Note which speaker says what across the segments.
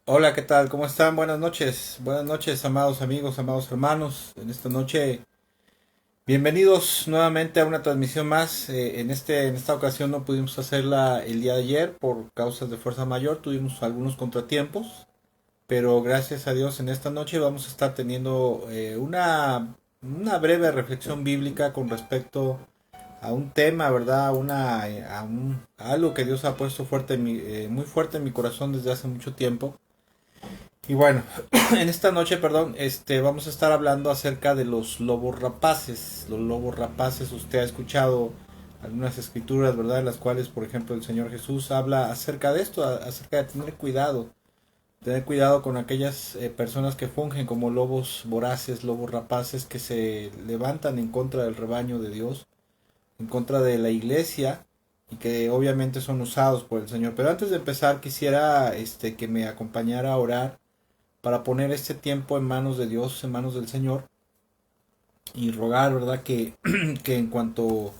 Speaker 1: Hola, ¿qué tal? ¿Cómo están? Buenas noches, amados amigos, amados hermanos. En esta noche, bienvenidos nuevamente a una transmisión más. En esta ocasión no pudimos hacerla el día de ayer por causas de fuerza mayor, tuvimos algunos contratiempos, pero gracias a Dios en esta noche vamos a estar teniendo una breve reflexión bíblica con respecto a un tema, ¿verdad? A algo que Dios ha puesto muy fuerte en mi corazón desde hace mucho tiempo. Y bueno, en esta noche, perdón, vamos a estar hablando acerca de los lobos rapaces. Los lobos rapaces, usted ha escuchado algunas escrituras, ¿verdad? En las cuales, por ejemplo, el Señor Jesús habla acerca de esto, acerca de tener cuidado con aquellas personas que fungen como lobos voraces, lobos rapaces que se levantan en contra del rebaño de Dios, en contra de la iglesia y que obviamente son usados por el Señor. Pero antes de empezar, quisiera que me acompañara a orar para poner este tiempo en manos de Dios, en manos del Señor, y rogar, ¿verdad? Que en cuanto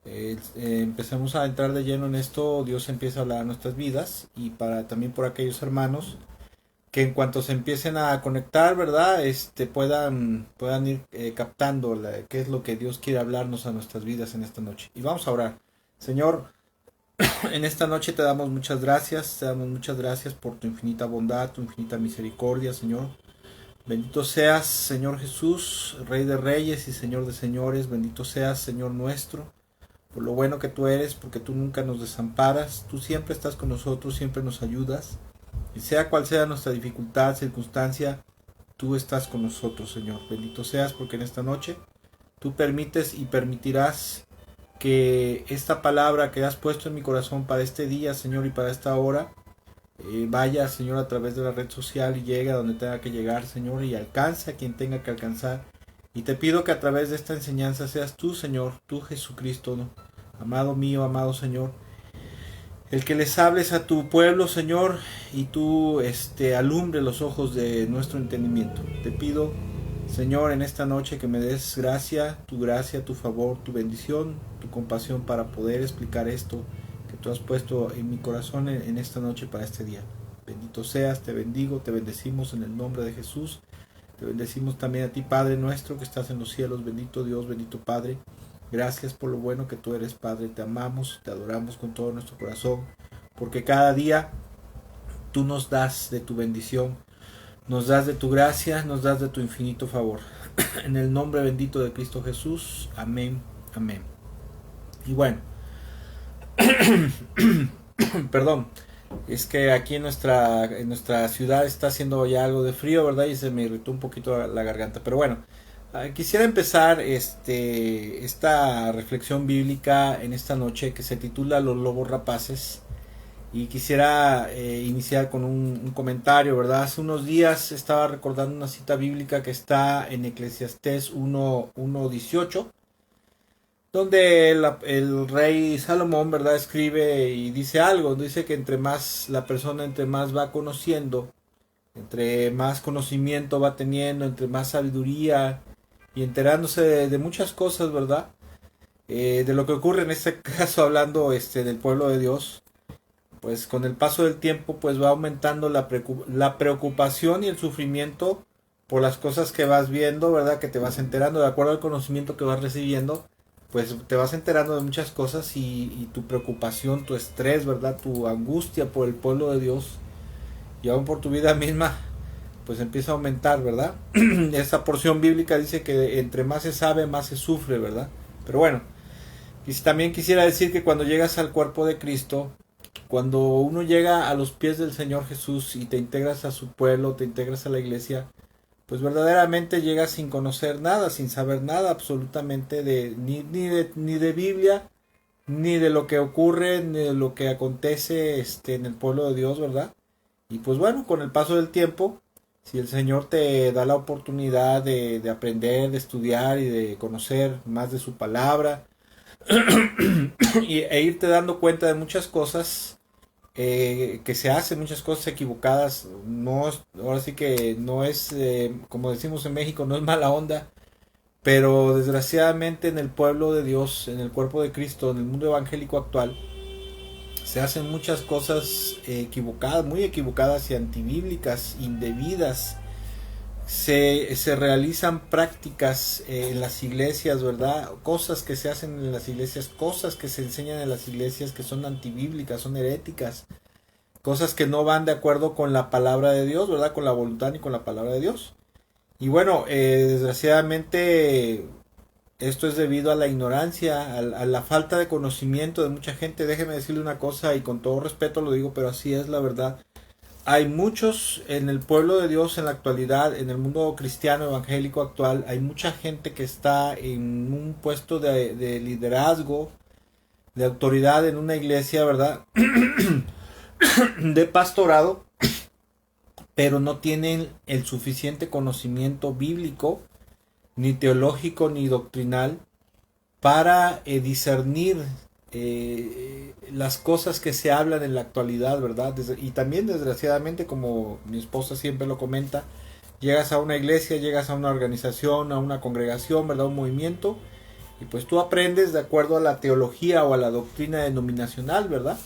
Speaker 1: empecemos a entrar de lleno en esto, Dios empieza a hablar a nuestras vidas y para también por aquellos hermanos que en cuanto se empiecen a conectar, ¿verdad? Puedan ir captando qué es lo que Dios quiere hablarnos a nuestras vidas en esta noche. Y vamos a orar. Señor, en esta noche te damos muchas gracias por tu infinita bondad, tu infinita misericordia, Señor. Bendito seas, Señor Jesús, Rey de Reyes y Señor de Señores. Bendito seas, Señor nuestro, por lo bueno que tú eres, porque tú nunca nos desamparas. Tú siempre estás con nosotros, siempre nos ayudas. Y sea cual sea nuestra dificultad, circunstancia, tú estás con nosotros, Señor. Bendito seas, porque en esta noche tú permites y permitirás que esta palabra que has puesto en mi corazón para este día, Señor, y para esta hora, vaya, Señor, a través de la red social y llegue a donde tenga que llegar, Señor, y alcance a quien tenga que alcanzar. Y te pido que a través de esta enseñanza seas tú, Señor, tú Jesucristo, ¿no? Amado mío, amado Señor, el que les hables a tu pueblo, Señor, y tú alumbre los ojos de nuestro entendimiento. Te pido, Señor, en esta noche que me des gracia, tu favor, tu bendición, tu compasión para poder explicar esto que tú has puesto en mi corazón en esta noche para este día. Bendito seas, te bendigo, te bendecimos en el nombre de Jesús. Te bendecimos también a ti, Padre nuestro que estás en los cielos. Bendito Dios, bendito Padre. Gracias por lo bueno que tú eres, Padre. Te amamos, te adoramos con todo nuestro corazón, porque cada día tú nos das de tu bendición, nos das de tu gracia, nos das de tu infinito favor. En el nombre bendito de Cristo Jesús. Amén, amén. Y bueno, perdón, es que aquí en nuestra ciudad está haciendo ya algo de frío, ¿verdad? Y se me irritó un poquito la garganta. Pero bueno, quisiera empezar esta reflexión bíblica en esta noche que se titula Los lobos rapaces. Y quisiera iniciar con un comentario, ¿verdad? Hace unos días estaba recordando una cita bíblica que está en Eclesiastés 1:18, donde el rey Salomón, ¿verdad? Escribe y dice algo, dice que entre más va conociendo, entre más conocimiento va teniendo, entre más sabiduría y enterándose de muchas cosas, ¿verdad? De lo que ocurre en este caso hablando del pueblo de Dios, pues con el paso del tiempo pues va aumentando la preocupación y el sufrimiento por las cosas que vas viendo, ¿verdad? Que te vas enterando de acuerdo al conocimiento que vas recibiendo, pues te vas enterando de muchas cosas y tu preocupación, tu estrés, ¿verdad? Tu angustia por el pueblo de Dios y aún por tu vida misma, pues empieza a aumentar, ¿verdad? Esa porción bíblica dice que entre más se sabe, más se sufre, ¿verdad? Pero bueno, y también quisiera decir que cuando llegas al cuerpo de Cristo, cuando uno llega a los pies del Señor Jesús y te integras a su pueblo, te integras a la iglesia, pues verdaderamente llegas sin conocer nada, sin saber nada absolutamente ni de Biblia, ni de lo que ocurre, ni de lo que acontece en el pueblo de Dios, ¿verdad? Y pues bueno, con el paso del tiempo, si el Señor te da la oportunidad de aprender, de estudiar y de conocer más de su palabra, e irte dando cuenta de muchas cosas que se hacen, muchas cosas equivocadas. No, ahora sí que no es, como decimos en México, no es mala onda, pero desgraciadamente en el pueblo de Dios, en el cuerpo de Cristo, en el mundo evangélico actual, se hacen muchas cosas equivocadas, muy equivocadas y antibíblicas, indebidas. Se realizan prácticas en las iglesias, ¿verdad? Cosas que se hacen en las iglesias, cosas que se enseñan en las iglesias que son antibíblicas, son heréticas, cosas que no van de acuerdo con la palabra de Dios, ¿verdad? Con la voluntad y con la palabra de Dios. Y bueno, desgraciadamente esto es debido a la ignorancia, a la falta de conocimiento de mucha gente. Déjeme decirle una cosa y con todo respeto lo digo, pero así es la verdad. Hay muchos en el pueblo de Dios en la actualidad, en el mundo cristiano evangélico actual, hay mucha gente que está en un puesto de liderazgo, de autoridad en una iglesia, ¿verdad? De pastorado, pero no tienen el suficiente conocimiento bíblico, ni teológico, ni doctrinal, para discernir las cosas que se hablan en la actualidad, ¿verdad? Y también desgraciadamente, como mi esposa siempre lo comenta, llegas a una iglesia, llegas a una organización, a una congregación, ¿verdad? Un movimiento, y pues tú aprendes de acuerdo a la teología o a la doctrina denominacional, ¿verdad?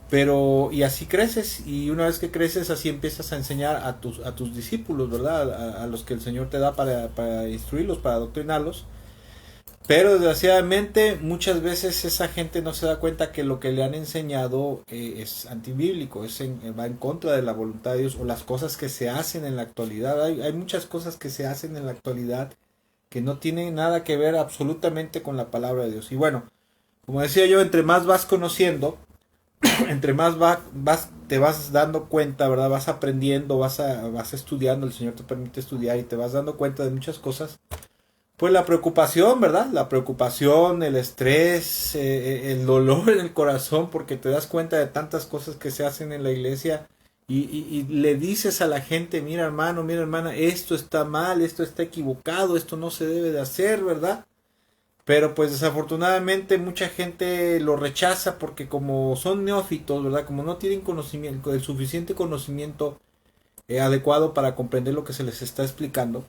Speaker 1: Pero, y así creces, y una vez que creces, así empiezas a enseñar a tus discípulos, ¿verdad? A los que el Señor te da para instruirlos, para adoctrinarlos. Pero desgraciadamente muchas veces esa gente no se da cuenta que lo que le han enseñado es antibíblico, va en contra de la voluntad de Dios o las cosas que se hacen en la actualidad. Hay muchas cosas que se hacen en la actualidad que no tienen nada que ver absolutamente con la palabra de Dios. Y bueno, como decía yo, entre más vas conociendo, entre más te vas dando cuenta, ¿verdad? Vas aprendiendo, vas estudiando, el Señor te permite estudiar y te vas dando cuenta de muchas cosas. Pues la preocupación, ¿verdad? La preocupación, el estrés, el dolor en el corazón, porque te das cuenta de tantas cosas que se hacen en la iglesia y le dices a la gente, mira hermano, mira hermana, esto está mal, esto está equivocado, esto no se debe de hacer, ¿verdad? Pero pues desafortunadamente mucha gente lo rechaza porque como son neófitos, ¿verdad? Como no tienen conocimiento, el suficiente conocimiento adecuado para comprender lo que se les está explicando,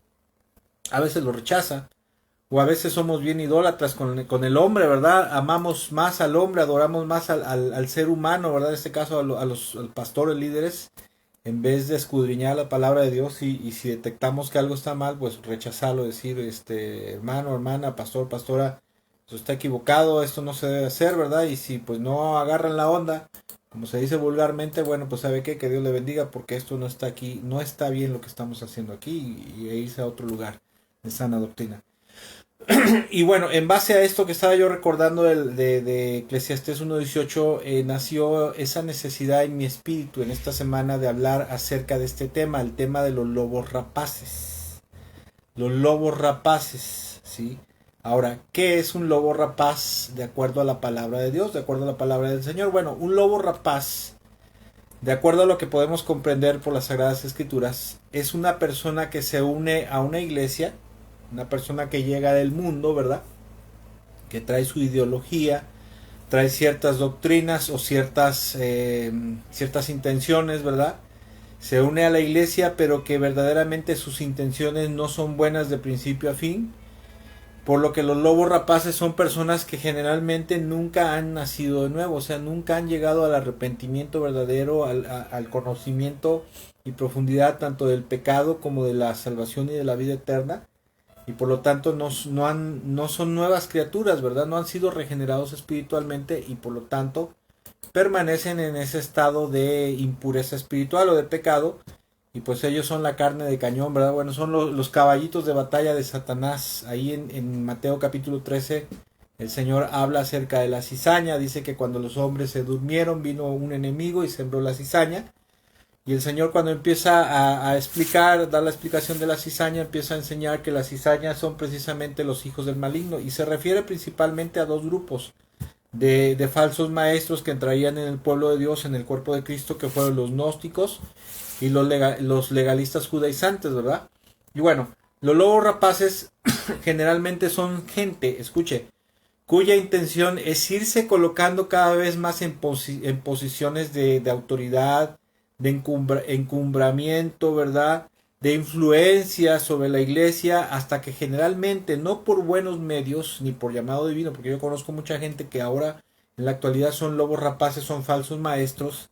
Speaker 1: a veces lo rechaza. O a veces somos bien idólatras con el hombre, ¿verdad? Amamos más al hombre, adoramos más al ser humano, ¿verdad? En este caso a los pastores líderes, en vez de escudriñar la palabra de Dios y si detectamos que algo está mal, pues rechazarlo, decir, hermano, hermana, pastor, pastora, esto está equivocado, esto no se debe hacer, ¿verdad? Y si pues no agarran la onda, como se dice vulgarmente, bueno, pues sabe qué, que Dios le bendiga porque esto no está aquí, no está bien lo que estamos haciendo aquí y irse a otro lugar de sana doctrina. Y bueno, en base a esto que estaba yo recordando de Eclesiastés 1.18, nació esa necesidad en mi espíritu en esta semana de hablar acerca de este tema, el tema de los lobos rapaces. Los lobos rapaces, ¿sí? Ahora, ¿qué es un lobo rapaz de acuerdo a la palabra de Dios, de acuerdo a la palabra del Señor? Bueno, un lobo rapaz, de acuerdo a lo que podemos comprender por las Sagradas Escrituras, es una persona que se une a una iglesia, una persona que llega del mundo, ¿verdad? Que trae su ideología, trae ciertas doctrinas o ciertas intenciones, ¿verdad? Se une a la iglesia, pero que verdaderamente sus intenciones no son buenas de principio a fin. Por lo que los lobos rapaces son personas que generalmente nunca han nacido de nuevo, o sea, nunca han llegado al arrepentimiento verdadero, al conocimiento y profundidad tanto del pecado como de la salvación y de la vida eterna. Y por lo tanto no son nuevas criaturas, ¿verdad? No han sido regenerados espiritualmente y por lo tanto permanecen en ese estado de impureza espiritual o de pecado. Y pues ellos son la carne de cañón, ¿verdad? Bueno, son los caballitos de batalla de Satanás. Ahí en Mateo capítulo 13 el Señor habla acerca de la cizaña. Dice que cuando los hombres se durmieron vino un enemigo y sembró la cizaña. Y el Señor cuando empieza a explicar, dar la explicación de la cizaña, empieza a enseñar que las cizañas son precisamente los hijos del maligno. Y se refiere principalmente a dos grupos de falsos maestros que entrarían en el pueblo de Dios, en el cuerpo de Cristo, que fueron los gnósticos y los legalistas judaizantes, ¿verdad? Y bueno, los lobos rapaces generalmente son gente, escuche, cuya intención es irse colocando cada vez más en posiciones de autoridad, de encumbramiento, ¿verdad? De influencia sobre la iglesia, hasta que generalmente, no por buenos medios, ni por llamado divino, porque yo conozco mucha gente que ahora en la actualidad son lobos rapaces, son falsos maestros.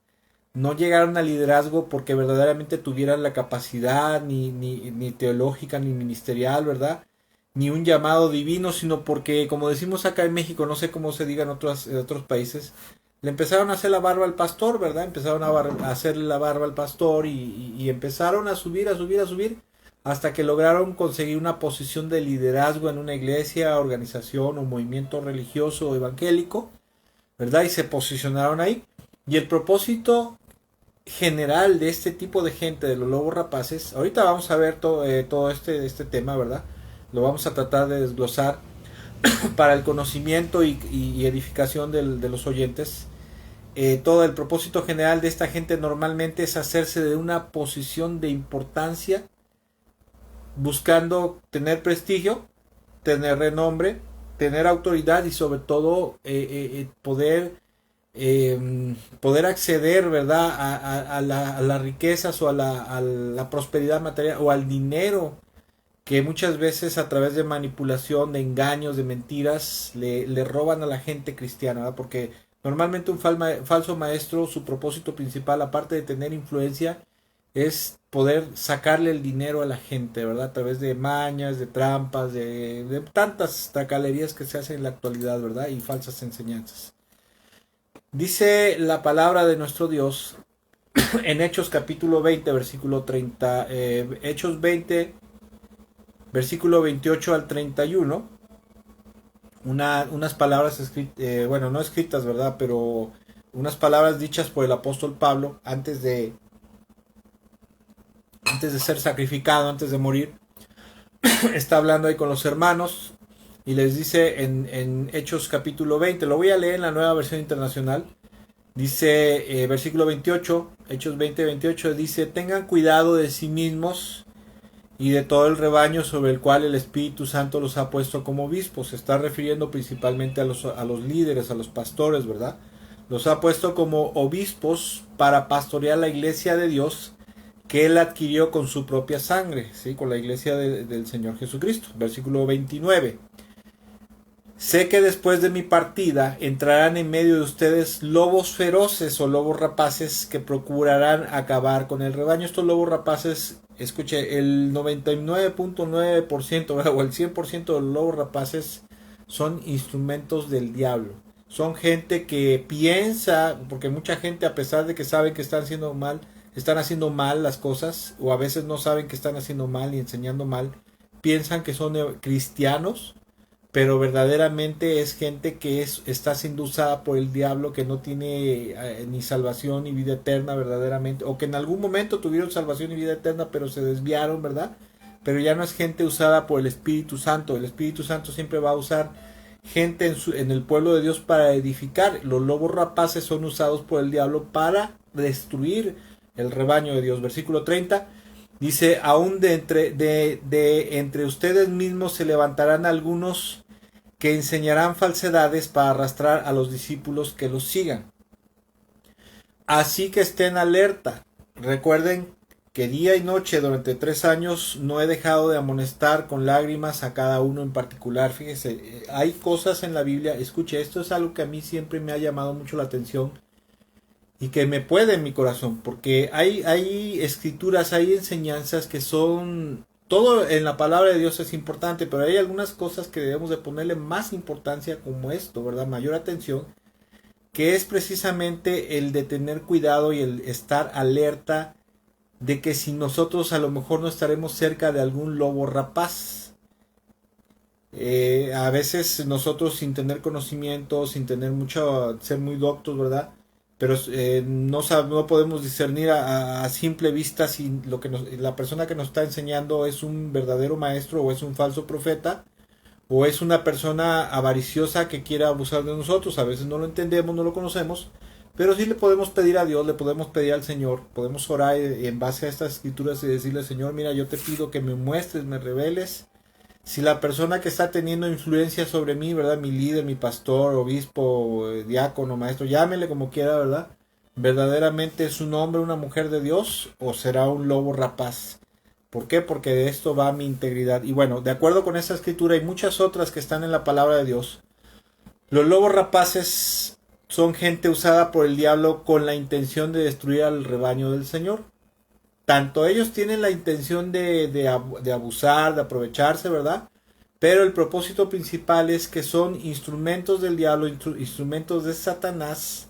Speaker 1: No llegaron al liderazgo porque verdaderamente tuvieran la capacidad ni teológica ni ministerial, ¿verdad? Ni un llamado divino, sino porque, como decimos acá en México, no sé cómo se diga en otros países, le empezaron a hacer la barba al pastor, ¿verdad? Empezaron a hacerle la barba al pastor y empezaron a subir, a subir, a subir, hasta que lograron conseguir una posición de liderazgo en una iglesia, organización o movimiento religioso o evangélico, ¿verdad? Y se posicionaron ahí. Y el propósito general de este tipo de gente, de los lobos rapaces, ahorita vamos a ver todo este tema, ¿verdad? Lo vamos a tratar de desglosar para el conocimiento y edificación de los oyentes. Todo el propósito general de esta gente normalmente es hacerse de una posición de importancia, buscando tener prestigio, tener renombre, tener autoridad y sobre todo poder acceder, ¿verdad? A las riquezas o a la prosperidad material o al dinero que muchas veces a través de manipulación, de engaños, de mentiras, le roban a la gente cristiana, ¿verdad? Porque normalmente un falso maestro, su propósito principal, aparte de tener influencia, es poder sacarle el dinero a la gente, ¿verdad? A través de mañas, de trampas, de tantas tracalerías que se hacen en la actualidad, ¿verdad? Y falsas enseñanzas. Dice la palabra de nuestro Dios en Hechos capítulo 20, versículo 30, Hechos 20, versículo 28 al 31, unas palabras escritas, bueno, no escritas, ¿verdad? Pero unas palabras dichas por el apóstol Pablo antes de ser sacrificado, antes de morir. Está hablando ahí con los hermanos y les dice en Hechos capítulo 20, lo voy a leer en la Nueva Versión Internacional. Dice versículo 28, Hechos 20, 28, dice: tengan cuidado de sí mismos y de todo el rebaño sobre el cual el Espíritu Santo los ha puesto como obispos. Se está refiriendo principalmente a los líderes, a los pastores, ¿verdad? Los ha puesto como obispos para pastorear la iglesia de Dios que él adquirió con su propia sangre, ¿sí? Con la iglesia del Señor Jesucristo. Versículo 29. Sé que después de mi partida entrarán en medio de ustedes lobos feroces o lobos rapaces que procurarán acabar con el rebaño. Estos lobos rapaces, escuche, el 99.9% o el 100% de los lobos rapaces son instrumentos del diablo. Son gente que piensa, porque mucha gente, a pesar de que saben que están haciendo mal las cosas, o a veces no saben que están haciendo mal y enseñando mal, piensan que son cristianos, pero verdaderamente es gente que está siendo usada por el diablo, que no tiene ni salvación ni vida eterna verdaderamente, o que en algún momento tuvieron salvación y vida eterna pero se desviaron, ¿verdad? Pero ya no es gente usada por el Espíritu Santo. El Espíritu Santo siempre va a usar gente en el pueblo de Dios para edificar. Los lobos rapaces son usados por el diablo para destruir el rebaño de Dios. Versículo 30 dice: aún de entre ustedes mismos se levantarán algunos que enseñarán falsedades para arrastrar a los discípulos que los sigan. Así que estén alerta. Recuerden que día y noche durante 3 años no he dejado de amonestar con lágrimas a cada uno en particular. Fíjese, hay cosas en la Biblia, escuche, esto es algo que a mí siempre me ha llamado mucho la atención y que me puede en mi corazón, porque hay escrituras, hay enseñanzas que son, todo en la palabra de Dios es importante, pero hay algunas cosas que debemos de ponerle más importancia, como esto, ¿verdad? Mayor atención, que es precisamente el de tener cuidado y el estar alerta de que si nosotros a lo mejor no estaremos cerca de algún lobo rapaz. A veces nosotros, sin tener conocimiento, sin tener mucho, ser muy doctos, ¿verdad? Pero no podemos discernir a simple vista si la persona que nos está enseñando es un verdadero maestro o es un falso profeta o es una persona avariciosa que quiere abusar de nosotros. A veces no lo entendemos, no lo conocemos, pero sí le podemos pedir a Dios, le podemos pedir al Señor, podemos orar en base a estas escrituras y decirle: Señor, mira, yo te pido que me muestres, me reveles si la persona que está teniendo influencia sobre mí, ¿verdad? Mi líder, mi pastor, obispo, diácono, maestro, llámele como quiera, ¿verdad? ¿Verdaderamente es un hombre, una mujer de Dios o será un lobo rapaz? ¿Por qué? Porque de esto va mi integridad. Y bueno, de acuerdo con esta escritura y muchas otras que están en la palabra de Dios, los lobos rapaces son gente usada por el diablo con la intención de destruir al rebaño del Señor. Tanto ellos tienen la intención de abusar, de aprovecharse, ¿verdad? Pero el propósito principal es que son instrumentos del diablo, instrumentos de Satanás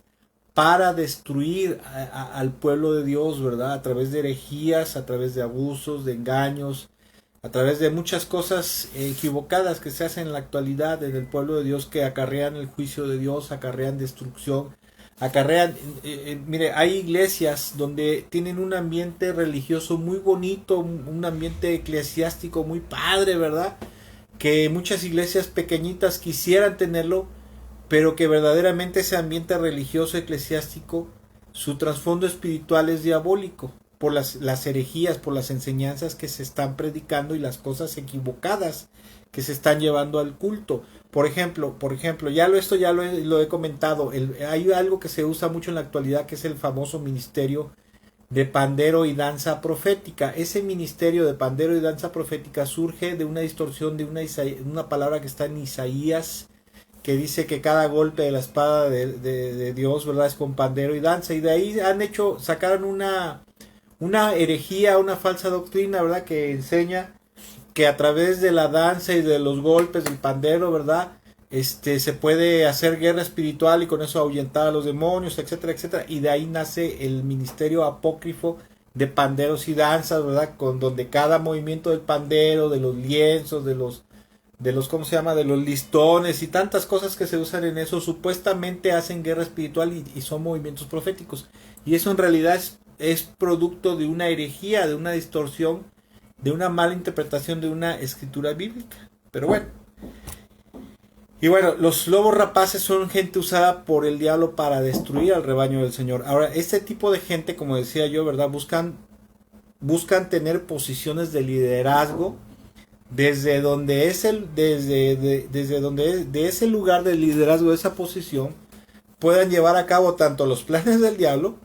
Speaker 1: para destruir al pueblo de Dios, ¿verdad? A través de herejías, a través de abusos, de engaños, a través de muchas cosas equivocadas que se hacen en la actualidad en el pueblo de Dios, que acarrean el juicio de Dios, acarrean destrucción, acarrean, mire, hay iglesias donde tienen un ambiente religioso muy bonito, un ambiente eclesiástico muy padre, ¿verdad? Que muchas iglesias pequeñitas quisieran tenerlo, pero que verdaderamente ese ambiente religioso eclesiástico, su trasfondo espiritual es diabólico, por las herejías, por las enseñanzas que se están predicando y las cosas equivocadas que se están llevando al culto. Por ejemplo, esto ya lo he comentado, hay algo que se usa mucho en la actualidad, que es el famoso ministerio de pandero y danza profética. Ese ministerio de pandero y danza profética surge de una distorsión de una palabra que está en Isaías, que dice que cada golpe de la espada de Dios, ¿verdad?, es con pandero y danza, y de ahí sacaron una herejía, una falsa doctrina, ¿verdad?, que enseña que a través de la danza y de los golpes del pandero, ¿verdad?, se puede hacer guerra espiritual y con eso ahuyentar a los demonios, etcétera, etcétera. Y de ahí nace el ministerio apócrifo de panderos y danzas, ¿verdad?, con donde cada movimiento del pandero, de los lienzos, de los ¿cómo se llama?, de los listones y tantas cosas que se usan en eso, supuestamente hacen guerra espiritual y son movimientos proféticos. Y eso en realidad es producto de una herejía, de una distorsión, de una mala interpretación de una escritura bíblica. Pero bueno. Y bueno, los lobos rapaces son gente usada por el diablo para destruir al rebaño del Señor. Ahora, este tipo de gente, como decía yo, ¿verdad?, buscan tener posiciones de liderazgo desde donde es de ese lugar de liderazgo, de esa posición, puedan llevar a cabo tanto los planes del diablo,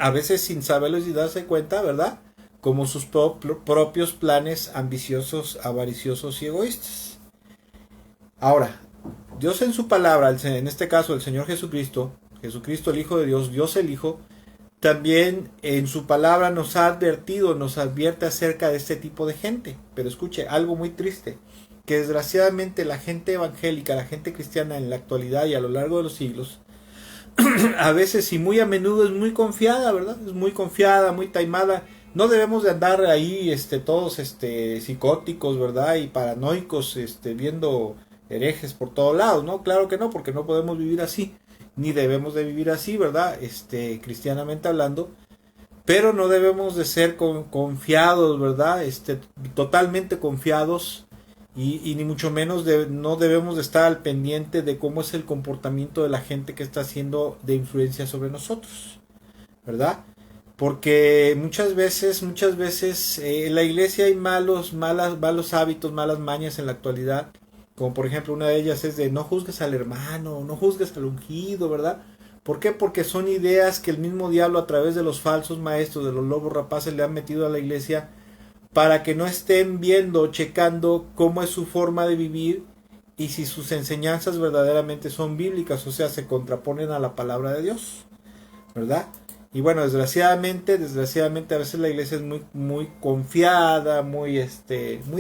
Speaker 1: a veces sin saberlo y darse cuenta, ¿verdad?, como sus propios planes ambiciosos, avariciosos y egoístas. Ahora, Dios en su palabra, en este caso el Señor Jesucristo el Hijo de Dios, Dios el Hijo, también en su palabra nos ha advertido, nos advierte acerca de este tipo de gente. Pero escuche, algo muy triste, que desgraciadamente la gente evangélica, la gente cristiana en la actualidad y a lo largo de los siglos, a veces y muy a menudo es muy confiada, ¿verdad? Es muy confiada, muy taimada. No debemos de andar ahí todos psicóticos, ¿verdad?, y paranoicos, viendo herejes por todos lados, ¿no? Claro que no, porque no podemos vivir así, ni debemos de vivir así, ¿verdad?, cristianamente hablando. Pero no debemos de ser confiados, ¿verdad?, totalmente confiados, y ni mucho menos no debemos de estar al pendiente de cómo es el comportamiento de la gente que está haciendo de influencia sobre nosotros, ¿verdad? Porque muchas veces en la iglesia hay malos hábitos, malas mañas en la actualidad, como por ejemplo una de ellas es de no juzgues al hermano, no juzgues al ungido, ¿verdad? ¿Por qué? Porque son ideas que el mismo diablo a través de los falsos maestros, de los lobos rapaces, le han metido a la iglesia para que no estén viendo, checando cómo es su forma de vivir y si sus enseñanzas verdaderamente son bíblicas, o sea, se contraponen a la palabra de Dios, ¿verdad? Y bueno, desgraciadamente a veces la iglesia es muy confiada, muy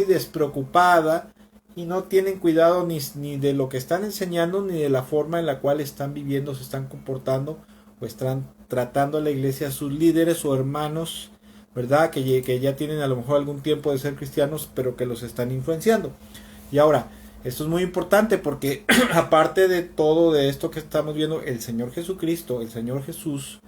Speaker 1: despreocupada, y no tienen cuidado ni de lo que están enseñando, ni de la forma en la cual están viviendo, se están comportando, o están tratando a la iglesia, a sus líderes o hermanos, ¿verdad?, que ya tienen a lo mejor algún tiempo de ser cristianos, pero que los están influenciando. Y ahora, esto es muy importante porque aparte de todo de esto que estamos viendo, el Señor Jesucristo, el Señor Jesús,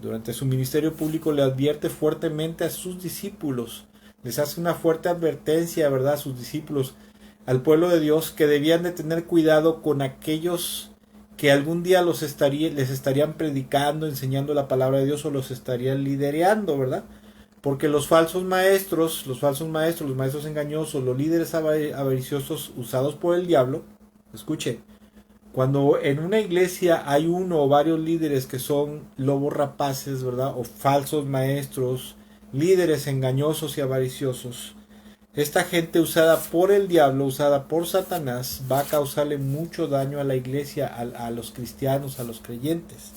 Speaker 1: durante su ministerio público le advierte fuertemente a sus discípulos, les hace una fuerte advertencia, ¿verdad?, a sus discípulos, al pueblo de Dios, que debían de tener cuidado con aquellos que algún día les estarían predicando, enseñando la palabra de Dios, o los estarían liderando, ¿verdad? Porque los maestros engañosos, los líderes avariciosos usados por el diablo, escuche, cuando en una iglesia hay uno o varios líderes que son lobos rapaces, ¿verdad?, o falsos maestros, líderes engañosos y avariciosos, Esta gente usada por el diablo, usada por Satanás, va a causarle mucho daño a la iglesia, a los cristianos, a los creyentes.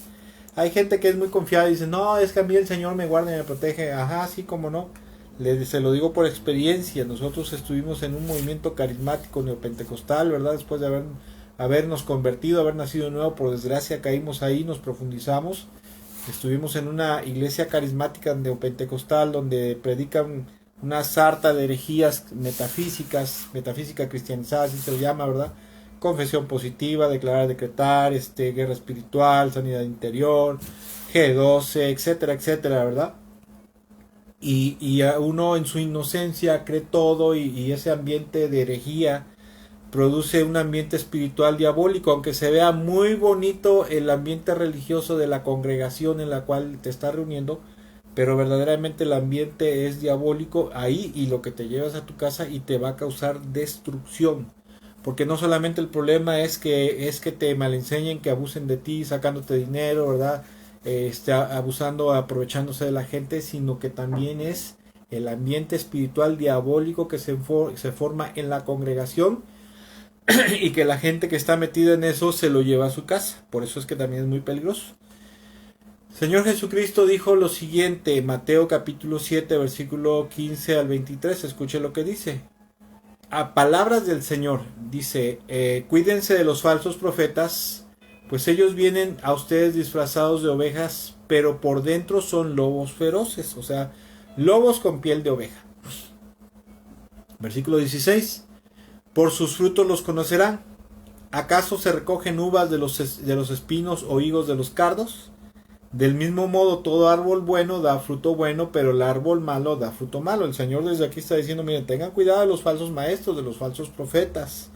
Speaker 1: Hay gente que es muy confiada y dice, no, es que a mí el Señor me guarda y me protege. Ajá, sí, como no. Se lo digo por experiencia. Nosotros estuvimos en un movimiento carismático neopentecostal, ¿verdad? Después de habernos convertido, haber nacido de nuevo, por desgracia caímos ahí, nos profundizamos. Estuvimos en una iglesia carismática neopentecostal donde predican una sarta de herejías metafísicas, metafísica cristianizada, así se le llama, ¿verdad? Confesión positiva, declarar, decretar, guerra espiritual, sanidad interior, G12, etcétera, etcétera, ¿verdad? Y uno en su inocencia cree todo y ese ambiente de herejía produce un ambiente espiritual diabólico, aunque se vea muy bonito el ambiente religioso de la congregación en la cual te estás reuniendo, pero verdaderamente el ambiente es diabólico ahí y lo que te llevas a tu casa y te va a causar destrucción. Porque no solamente el problema es que te malenseñen, que abusen de ti, sacándote dinero, ¿verdad? Abusando, aprovechándose de la gente, sino que también es el ambiente espiritual diabólico que se forma en la congregación y que la gente que está metida en eso se lo lleva a su casa. Por eso es que también es muy peligroso. Señor Jesucristo dijo lo siguiente, Mateo capítulo 7, versículo 15 al 23, escuche lo que dice. A palabras del Señor, dice, cuídense de los falsos profetas, pues ellos vienen a ustedes disfrazados de ovejas, pero por dentro son lobos feroces, o sea, lobos con piel de oveja. Versículo 16. Por sus frutos los conocerán. ¿Acaso se recogen uvas de los espinos o higos de los cardos? Del mismo modo, todo árbol bueno da fruto bueno, pero el árbol malo da fruto malo. El Señor desde aquí está diciendo, miren, tengan cuidado de los falsos maestros, de los falsos profetas,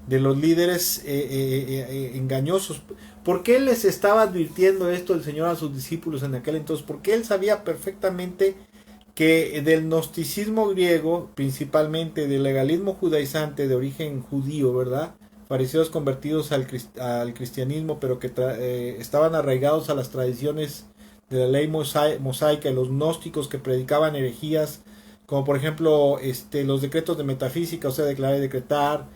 Speaker 1: de los líderes engañosos. ¿Por qué les estaba advirtiendo esto el Señor a sus discípulos en aquel entonces? Porque Él sabía perfectamente que del gnosticismo griego, principalmente del legalismo judaizante de origen judío, ¿verdad? Fariseos convertidos al cristianismo, pero que estaban arraigados a las tradiciones de la ley mosaica, los gnósticos que predicaban herejías, como por ejemplo los decretos de metafísica, o sea, declarar y decretar,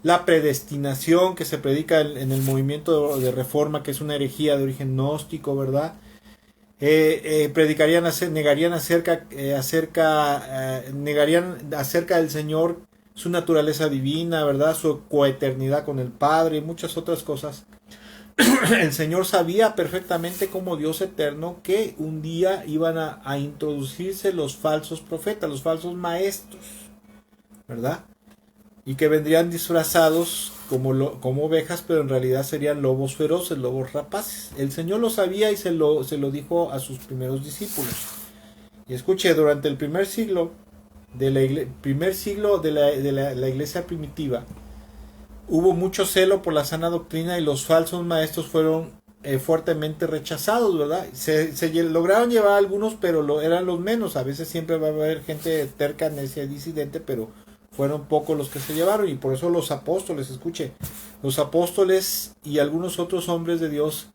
Speaker 1: la predestinación que se predica en el movimiento de reforma, que es una herejía de origen gnóstico, ¿verdad? Negarían acerca del Señor, su naturaleza divina, ¿verdad? Su coeternidad con el Padre y muchas otras cosas. El Señor sabía perfectamente como Dios eterno que un día iban a introducirse los falsos profetas, los falsos maestros, ¿verdad? Y que vendrían disfrazados como ovejas, pero en realidad serían lobos feroces, lobos rapaces. El Señor lo sabía y se lo dijo a sus primeros discípulos. Y escuche, durante el primer siglo de la iglesia primitiva, hubo mucho celo por la sana doctrina y los falsos maestros fueron fuertemente rechazados, ¿verdad? Se lograron llevar algunos, pero eran los menos. A veces siempre va a haber gente terca, necia, disidente, pero fueron pocos los que se llevaron, y por eso los apóstoles, escuche, los apóstoles y algunos otros hombres de Dios,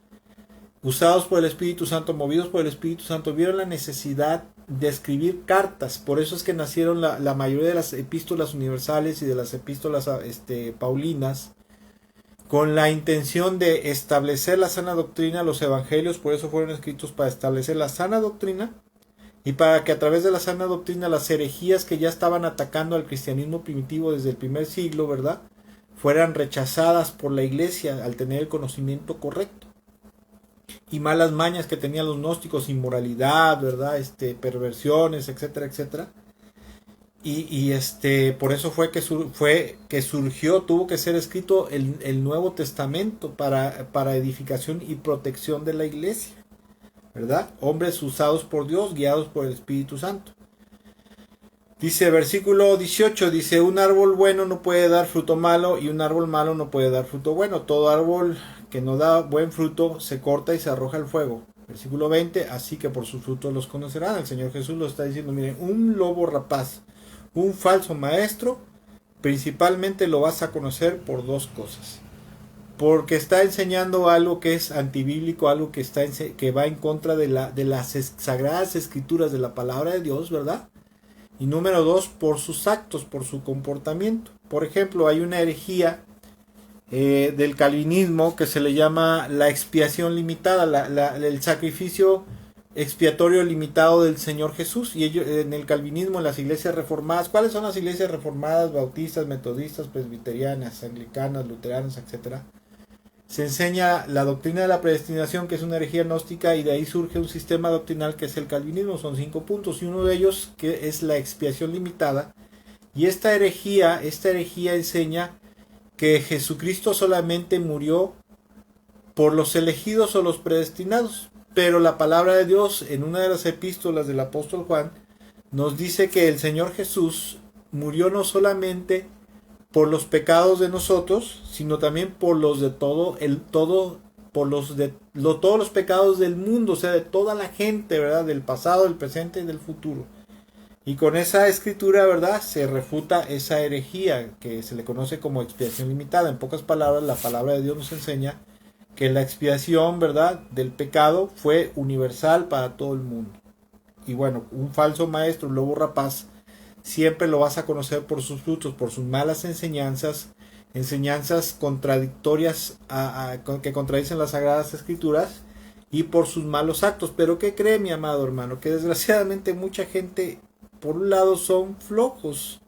Speaker 1: usados por el Espíritu Santo, movidos por el Espíritu Santo, vieron la necesidad de escribir cartas. Por eso es que nacieron la mayoría de las epístolas universales y de las epístolas paulinas, con la intención de establecer la sana doctrina. Los evangelios por eso fueron escritos, para establecer la sana doctrina, y para que a través de la sana doctrina las herejías que ya estaban atacando al cristianismo primitivo desde el primer siglo, ¿verdad?, fueran rechazadas por la iglesia al tener el conocimiento correcto. Y malas mañas que tenían los gnósticos, inmoralidad, ¿verdad?, perversiones, etcétera, etcétera. Y por eso fue que surgió, tuvo que ser escrito el Nuevo Testamento para edificación y protección de la iglesia, ¿verdad? Hombres usados por Dios, guiados por el Espíritu Santo. Dice versículo 18, dice, un árbol bueno no puede dar fruto malo, y un árbol malo no puede dar fruto bueno. Todo árbol que no da buen fruto se corta y se arroja al fuego. Versículo 20, así que por sus frutos los conocerán. El Señor Jesús lo está diciendo, miren, un lobo rapaz, un falso maestro, principalmente lo vas a conocer por dos cosas. Porque está enseñando algo que es antibíblico, algo que va en contra de las sagradas escrituras de la palabra de Dios, ¿verdad? Y número 2, por sus actos, por su comportamiento. Por ejemplo, hay una herejía del calvinismo que se le llama la expiación limitada, el sacrificio expiatorio limitado del Señor Jesús. Y ellos, en el calvinismo, en las iglesias reformadas, ¿cuáles son las iglesias reformadas? Bautistas, metodistas, presbiterianas, anglicanas, luteranas, etcétera. Se enseña la doctrina de la predestinación, que es una herejía gnóstica, y de ahí surge un sistema doctrinal que es el calvinismo. Son 5 puntos, y uno de ellos que es la expiación limitada. Y esta herejía enseña que Jesucristo solamente murió por los elegidos o los predestinados. Pero la palabra de Dios, en una de las epístolas del apóstol Juan, nos dice que el Señor Jesús murió no solamente por los pecados de nosotros, sino también por los de todos los pecados del mundo, o sea, de toda la gente, ¿verdad? Del pasado, del presente y del futuro. Y con esa escritura, ¿verdad?, se refuta esa herejía que se le conoce como expiación limitada. En pocas palabras, la palabra de Dios nos enseña que la expiación, ¿verdad?, del pecado fue universal para todo el mundo. Y bueno, un falso maestro, un lobo rapaz, siempre lo vas a conocer por sus frutos, por sus malas enseñanzas contradictorias que contradicen las Sagradas Escrituras, y por sus malos actos. Pero ¿qué cree, mi amado hermano? Que desgraciadamente mucha gente, por un lado, son flojos.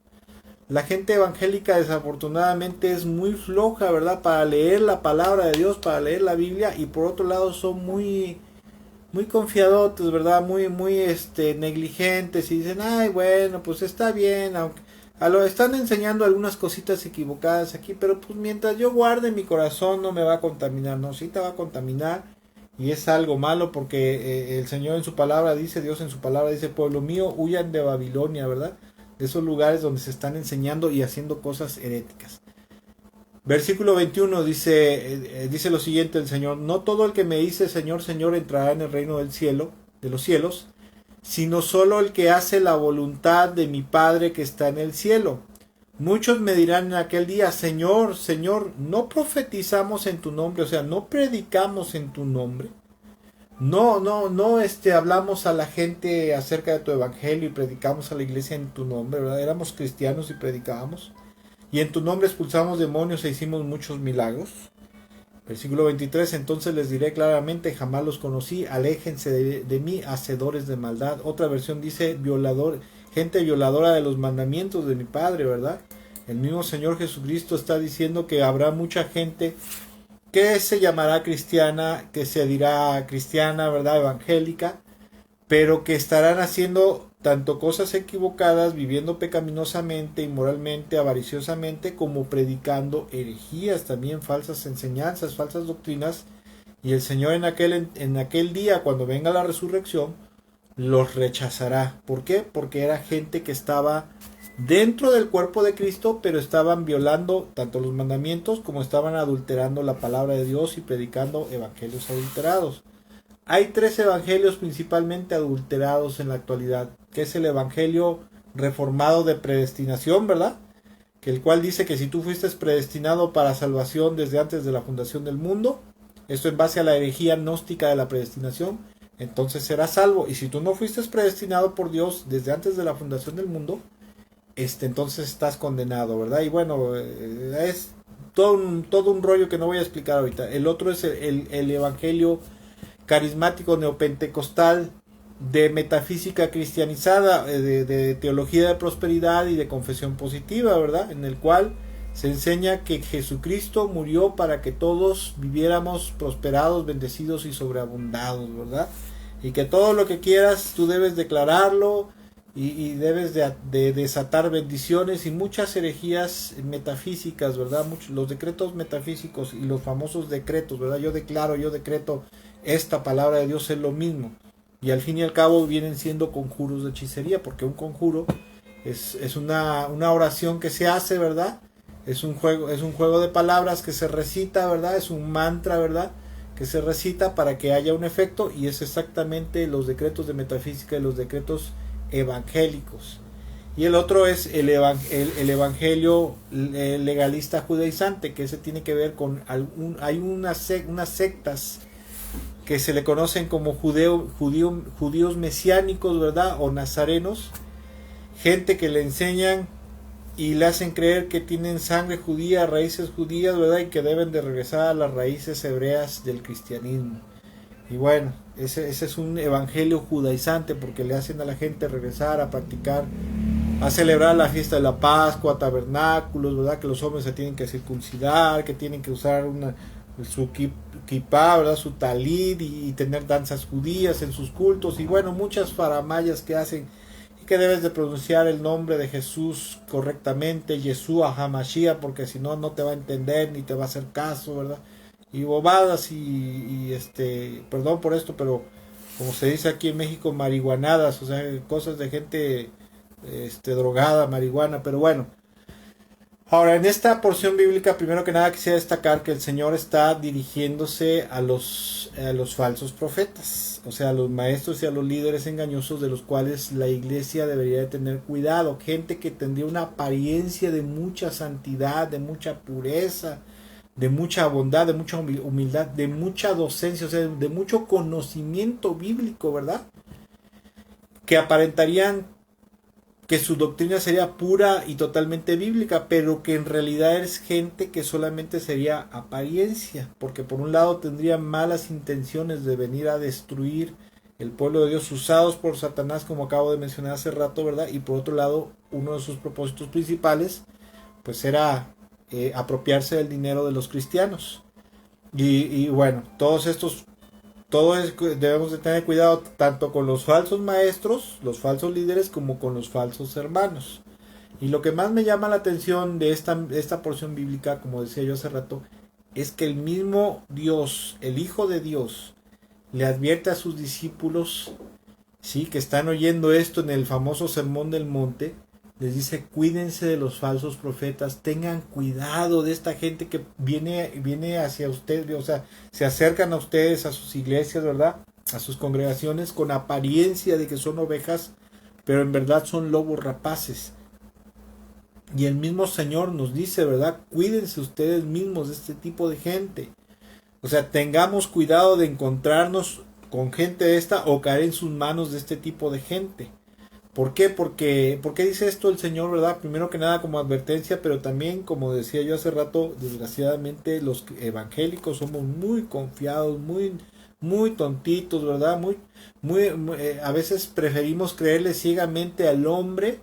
Speaker 1: La gente evangélica desafortunadamente es muy floja, ¿verdad?, para leer la palabra de Dios, para leer la Biblia, y por otro lado son muy confiadotes, ¿verdad? Muy negligentes, y dicen, ay, bueno, pues está bien, aunque están enseñando algunas cositas equivocadas aquí, pero pues mientras yo guarde mi corazón no me va a contaminar. No, sí te va a contaminar, y es algo malo, porque el Señor en su palabra dice, Dios en su palabra dice, pueblo mío, huyan de Babilonia, ¿verdad? De esos lugares donde se están enseñando y haciendo cosas heréticas. Versículo 21 dice lo siguiente el Señor: no todo el que me dice Señor, Señor entrará en el reino del cielo, de los cielos, sino solo el que hace la voluntad de mi Padre que está en el cielo. Muchos me dirán en aquel día, Señor, Señor, ¿no profetizamos en tu nombre? O sea, ¿no predicamos en tu nombre? No hablamos a la gente acerca de tu evangelio y predicamos a la iglesia en tu nombre, ¿verdad? Éramos cristianos y predicábamos. Y en tu nombre expulsamos demonios e hicimos muchos milagros. Versículo 23, entonces les diré claramente, jamás los conocí, aléjense de mí, hacedores de maldad. Otra versión dice, gente violadora de los mandamientos de mi Padre, ¿verdad? El mismo Señor Jesucristo está diciendo que habrá mucha gente que se llamará cristiana, que se dirá cristiana, ¿verdad?, evangélica, pero que estarán haciendo tanto cosas equivocadas, viviendo pecaminosamente, inmoralmente, avariciosamente, como predicando herejías, también falsas enseñanzas, falsas doctrinas. Y el Señor en aquel día, cuando venga la resurrección, los rechazará. ¿Por qué? Porque era gente que estaba dentro del cuerpo de Cristo, pero estaban violando tanto los mandamientos como estaban adulterando la palabra de Dios y predicando evangelios adulterados. Hay 3 evangelios principalmente adulterados en la actualidad, que es el evangelio reformado de predestinación, ¿verdad?, que el cual dice que si tú fuiste predestinado para salvación desde antes de la fundación del mundo, esto en base a la herejía gnóstica de la predestinación, entonces serás salvo. Y si tú no fuiste predestinado por Dios desde antes de la fundación del mundo, entonces estás condenado, ¿verdad? Y bueno, es todo un rollo que no voy a explicar ahorita. El otro es el evangelio carismático neopentecostal de metafísica cristianizada, de teología de prosperidad y de confesión positiva, ¿verdad?, en el cual se enseña que Jesucristo murió para que todos viviéramos prosperados, bendecidos y sobreabundados, ¿verdad?, y que todo lo que quieras tú debes declararlo y debes de desatar bendiciones, y muchas herejías metafísicas, ¿verdad?, los decretos metafísicos y los famosos decretos, ¿verdad?, yo decreto, esta palabra de Dios es lo mismo, y al fin y al cabo vienen siendo conjuros de hechicería, porque un conjuro es una oración que se hace, ¿verdad?, es un juego de palabras que se recita, ¿verdad?, es un mantra, ¿verdad?, que se recita para que haya un efecto, y es exactamente los decretos de metafísica y los decretos evangélicos. Y el otro es el evangelio legalista judaizante, que ese tiene que ver con hay unas sectas que se le conocen como judíos mesiánicos, ¿verdad?, o nazarenos, gente que le enseñan y le hacen creer que tienen sangre judía, raíces judías, ¿verdad? Y que deben de regresar a las raíces hebreas del cristianismo. Y bueno, ese es un evangelio judaizante porque le hacen a la gente regresar a practicar, a celebrar la fiesta de la Pascua, tabernáculos, ¿verdad? Que los hombres se tienen que circuncidar, que tienen que usar su kippah, ¿verdad? Su talit y tener danzas judías en sus cultos y bueno, muchas faramayas que hacen y que debes de pronunciar el nombre de Jesús correctamente, Yeshua HaMashiach, porque si no, no te va a entender ni te va a hacer caso, ¿verdad? Y bobadas perdón por esto, pero como se dice aquí en México, marihuanadas, o sea, cosas de gente drogada, marihuana, pero bueno. Ahora, en esta porción bíblica, primero que nada quisiera destacar que el Señor está dirigiéndose a los falsos profetas, o sea, a los maestros y a los líderes engañosos de los cuales la iglesia debería de tener cuidado, gente que tendría una apariencia de mucha santidad, de mucha pureza, de mucha bondad, de mucha humildad, de mucha docencia, o sea, de mucho conocimiento bíblico, ¿verdad? Que aparentarían que su doctrina sería pura y totalmente bíblica, pero que en realidad es gente que solamente sería apariencia, porque por un lado tendrían malas intenciones de venir a destruir el pueblo de Dios usados por Satanás, como acabo de mencionar hace rato, ¿verdad? Y por otro lado, uno de sus propósitos principales, pues era apropiarse del dinero de los cristianos. Y bueno, debemos de tener cuidado tanto con los falsos maestros, los falsos líderes, como con los falsos hermanos. Y lo que más me llama la atención de esta porción bíblica, como decía yo hace rato, es que el mismo Dios, el Hijo de Dios, le advierte a sus discípulos, sí, que están oyendo esto en el famoso Sermón del Monte, les dice: cuídense de los falsos profetas, tengan cuidado de esta gente que viene hacia ustedes, o sea, se acercan a ustedes, a sus iglesias, ¿verdad? A sus congregaciones con apariencia de que son ovejas, pero en verdad son lobos rapaces. Y el mismo Señor nos dice, ¿verdad? Cuídense ustedes mismos de este tipo de gente. O sea, tengamos cuidado de encontrarnos con gente esta o caer en sus manos de este tipo de gente. ¿Por qué? ¿Por qué dice esto el Señor, verdad? Primero que nada como advertencia, pero también, como decía yo hace rato, desgraciadamente los evangélicos somos muy confiados, muy tontitos, ¿verdad? A veces preferimos creerle ciegamente al hombre.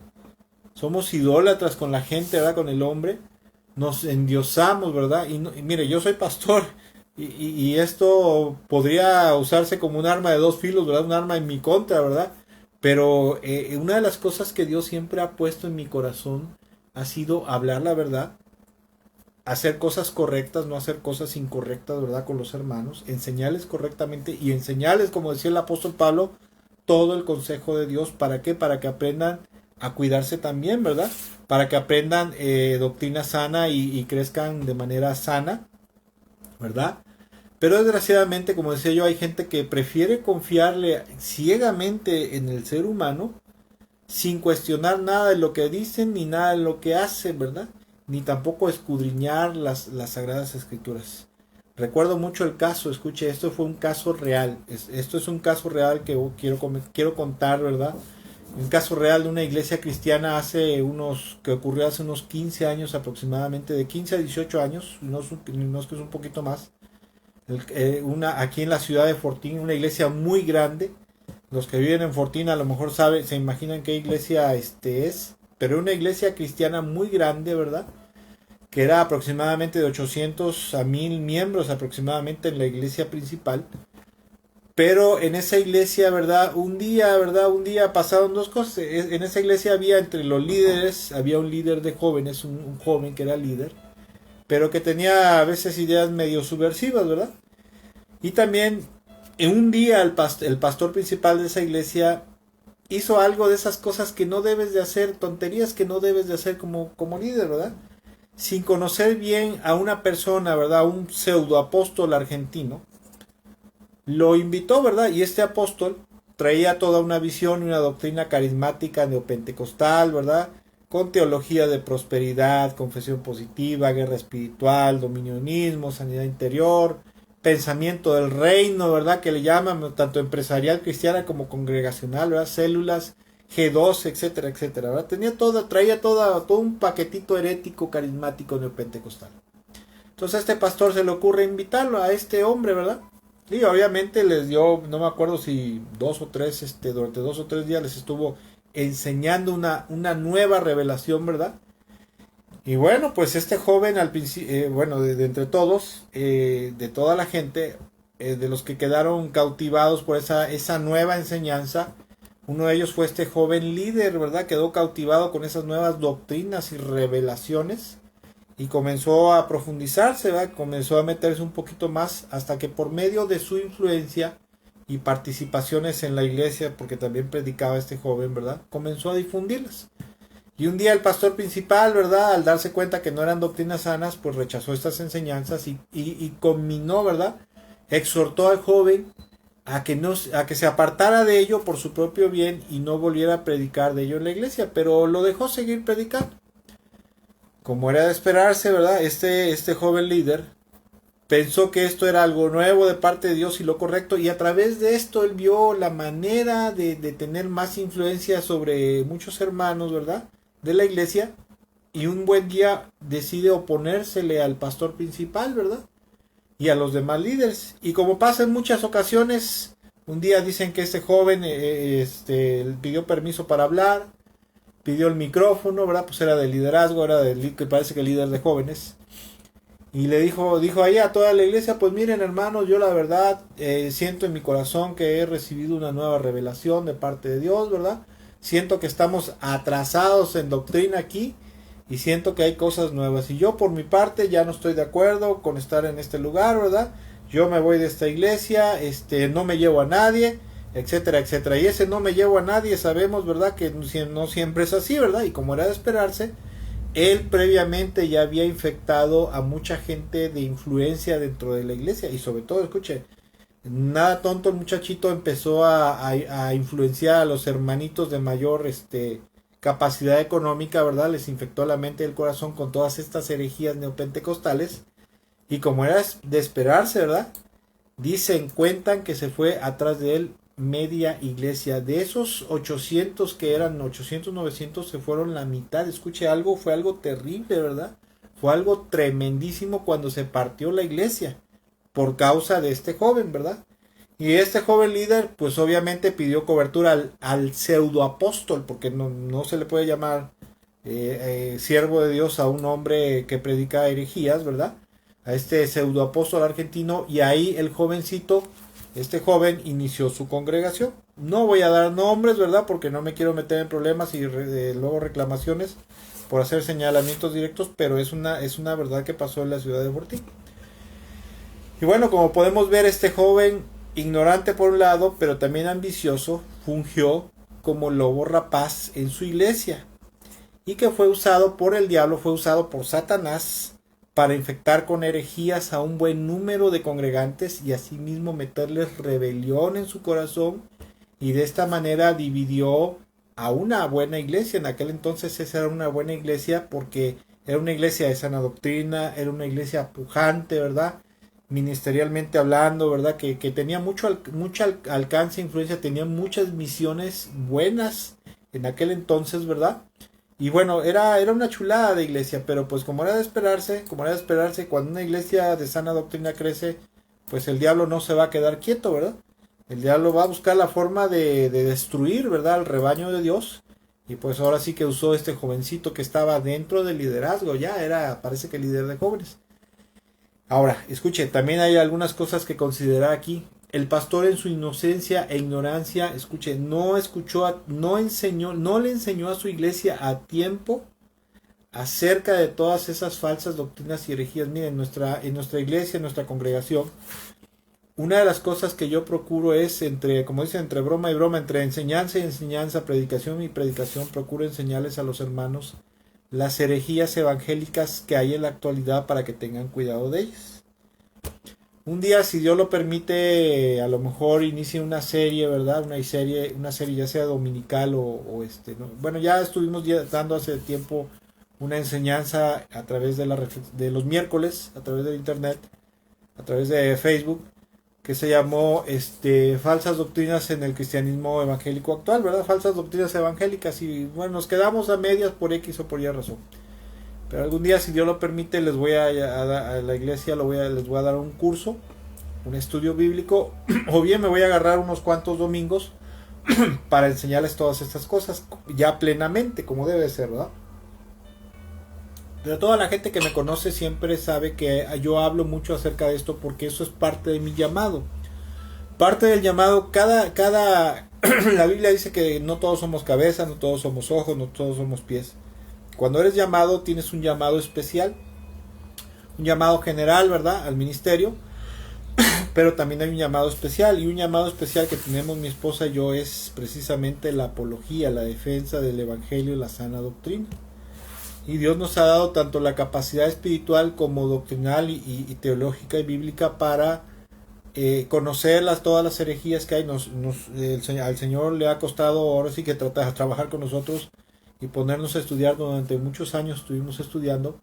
Speaker 1: Somos idólatras con la gente, ¿verdad? Con el hombre. Nos endiosamos, ¿verdad? Y mire, yo soy pastor y esto podría usarse como un arma de dos filos, ¿verdad? Un arma en mi contra, ¿verdad? Pero una de las cosas que Dios siempre ha puesto en mi corazón ha sido hablar la verdad, hacer cosas correctas, no hacer cosas incorrectas, ¿verdad? Con los hermanos, enseñarles correctamente y enseñarles, como decía el apóstol Pablo, todo el consejo de Dios. ¿Para qué? Para que aprendan a cuidarse también, ¿verdad? Para que aprendan doctrina sana y crezcan de manera sana, ¿verdad? Pero desgraciadamente, como decía yo, hay gente que prefiere confiarle ciegamente en el ser humano sin cuestionar nada de lo que dicen ni nada de lo que hacen, ¿verdad? Ni tampoco escudriñar las Sagradas Escrituras. Recuerdo mucho el caso, escuche, esto fue un caso real. Esto es un caso real que quiero contar, ¿verdad? Un caso real de una iglesia cristiana que ocurrió hace unos 15 años aproximadamente, de 15 a 18 años, no es que es un poquito más. Aquí en la ciudad de Fortín, una iglesia muy grande. Los que viven en Fortín a lo mejor se imaginan qué iglesia es, pero una iglesia cristiana muy grande, ¿verdad? Que era aproximadamente de 800 a 1000 miembros aproximadamente en la iglesia principal. Pero en esa iglesia, ¿verdad? Un día pasaron dos cosas. En esa iglesia había entre los líderes, había un líder de jóvenes, un joven que era líder, pero que tenía a veces ideas medio subversivas, ¿verdad? Y también en un día el pastor principal de esa iglesia hizo algo de esas cosas que no debes de hacer, tonterías que no debes de hacer como líder, ¿verdad? Sin conocer bien a una persona, ¿verdad? Un pseudo apóstol argentino. Lo invitó, ¿verdad? Y este apóstol traía toda una visión y una doctrina carismática neopentecostal, ¿verdad? Con teología de prosperidad, confesión positiva, guerra espiritual, dominionismo, sanidad interior, pensamiento del reino, ¿verdad? Que le llaman tanto empresarial cristiana como congregacional, ¿verdad? Células G2, etcétera, etcétera, ¿verdad? Traía todo un paquetito herético carismático neopentecostal. Entonces a este pastor se le ocurre invitarlo a este hombre, ¿verdad? Y obviamente les dio, no me acuerdo si durante 2 o 3 días les estuvo enseñando una nueva revelación, ¿verdad? Y bueno, pues este joven al principio, bueno, de entre todos, de toda la gente, de los que quedaron cautivados por esa nueva enseñanza, uno de ellos fue este joven líder, ¿verdad? Quedó cautivado con esas nuevas doctrinas y revelaciones y comenzó a profundizarse, ¿verdad? Comenzó a meterse un poquito más hasta que por medio de su influencia y participaciones en la iglesia, porque también predicaba este joven, ¿verdad? Comenzó a difundirlas. Y un día el pastor principal, ¿verdad? Al darse cuenta que no eran doctrinas sanas, pues rechazó estas enseñanzas y conminó, ¿verdad? Exhortó al joven a que se apartara de ello por su propio bien y no volviera a predicar de ello en la iglesia, pero lo dejó seguir predicando. Como era de esperarse, ¿verdad? Este joven líder pensó que esto era algo nuevo de parte de Dios y lo correcto, y a través de esto él vio la manera de tener más influencia sobre muchos hermanos, ¿verdad? De la iglesia, y un buen día decide oponérsele al pastor principal, ¿verdad? Y a los demás líderes. Y como pasa en muchas ocasiones, un día dicen que este joven pidió permiso para hablar, pidió el micrófono, ¿verdad? Pues era de liderazgo, que parece que líder de jóvenes. Y le dijo ahí a toda la iglesia, pues miren hermanos, yo la verdad siento en mi corazón que he recibido una nueva revelación de parte de Dios, ¿verdad? Siento que estamos atrasados en doctrina aquí y siento que hay cosas nuevas. Y yo por mi parte ya no estoy de acuerdo con estar en este lugar, ¿verdad? Yo me voy de esta iglesia, no me llevo a nadie, etcétera, etcétera. Y ese no me llevo a nadie, sabemos, ¿verdad? Que no siempre es así, ¿verdad? Y como era de esperarse, él previamente ya había infectado a mucha gente de influencia dentro de la iglesia. Y sobre todo, escuche, nada tonto, el muchachito empezó a influenciar a los hermanitos de mayor capacidad económica, ¿verdad? Les infectó la mente y el corazón con todas estas herejías neopentecostales. Y como era de esperarse, ¿verdad? Cuentan que se fue atrás de él media iglesia. De esos 800 que eran 800, 900, se fueron la mitad. Escuche algo, fue algo terrible, ¿verdad? Fue algo tremendísimo cuando se partió la iglesia por causa de este joven, ¿verdad? Y este joven líder, pues obviamente pidió cobertura al pseudo apóstol, porque no se le puede llamar siervo de Dios a un hombre que predica herejías, ¿verdad? A este pseudo apóstol argentino, y ahí el jovencito, este joven, inició su congregación. No voy a dar nombres, ¿verdad? Porque no me quiero meter en problemas y luego reclamaciones por hacer señalamientos directos, pero es una verdad que pasó en la ciudad de Fortín. Y bueno, como podemos ver, este joven, ignorante por un lado, pero también ambicioso, fungió como lobo rapaz en su iglesia, y que fue usado por el diablo, fue usado por Satanás para infectar con herejías a un buen número de congregantes y asimismo meterles rebelión en su corazón, y de esta manera dividió a una buena iglesia. En aquel entonces esa era una buena iglesia porque era una iglesia de sana doctrina, era una iglesia pujante, ¿verdad? Ministerialmente hablando, ¿verdad? Que tenía mucho alcance, influencia, tenía muchas misiones buenas en aquel entonces, ¿verdad? Y bueno, era una chulada de iglesia, pero pues como era de esperarse, cuando una iglesia de sana doctrina crece, pues el diablo no se va a quedar quieto, ¿verdad? El diablo va a buscar la forma de destruir, ¿verdad?, al rebaño de Dios. Y pues ahora sí que usó este jovencito que estaba dentro del liderazgo, parece que líder de jóvenes. Ahora, escuche, también hay algunas cosas que considerar aquí. El pastor en su inocencia e ignorancia, escuche, no le enseñó a su iglesia a tiempo acerca de todas esas falsas doctrinas y herejías. Miren, en nuestra iglesia, en nuestra congregación, una de las cosas que yo procuro es, como dicen, entre broma y broma, entre enseñanza y enseñanza, predicación y predicación, procuro enseñarles a los hermanos las herejías evangélicas que hay en la actualidad para que tengan cuidado de ellas. Un día, si Dios lo permite, a lo mejor inicie una serie, ¿verdad? Una serie ya sea dominical o ¿no? Bueno, ya estuvimos dando hace tiempo una enseñanza a través de los miércoles, a través del internet, a través de Facebook, que se llamó Falsas Doctrinas en el Cristianismo Evangélico Actual, ¿verdad? Falsas Doctrinas Evangélicas, y bueno, nos quedamos a medias por X o por Y razón. Pero algún día, si Dios lo permite, les voy a la iglesia, les voy a dar un curso, un estudio bíblico, o bien me voy a agarrar unos cuantos domingos para enseñarles todas estas cosas, ya plenamente, como debe ser, ¿verdad? Pero toda la gente que me conoce siempre sabe que yo hablo mucho acerca de esto porque eso es parte de mi llamado. Parte del llamado, la Biblia dice que no todos somos cabeza, no todos somos ojos, no todos somos pies. Cuando eres llamado, tienes un llamado especial, un llamado general, ¿verdad? Al ministerio, pero también hay un llamado especial, y un llamado especial que tenemos mi esposa y yo es precisamente la apología, la defensa del evangelio y la sana doctrina. Y Dios nos ha dado tanto la capacidad espiritual como doctrinal y teológica y bíblica para conocer todas las herejías que hay. Al Señor le ha costado ahora sí que trabajar con nosotros y ponernos a estudiar. Durante muchos años estuvimos estudiando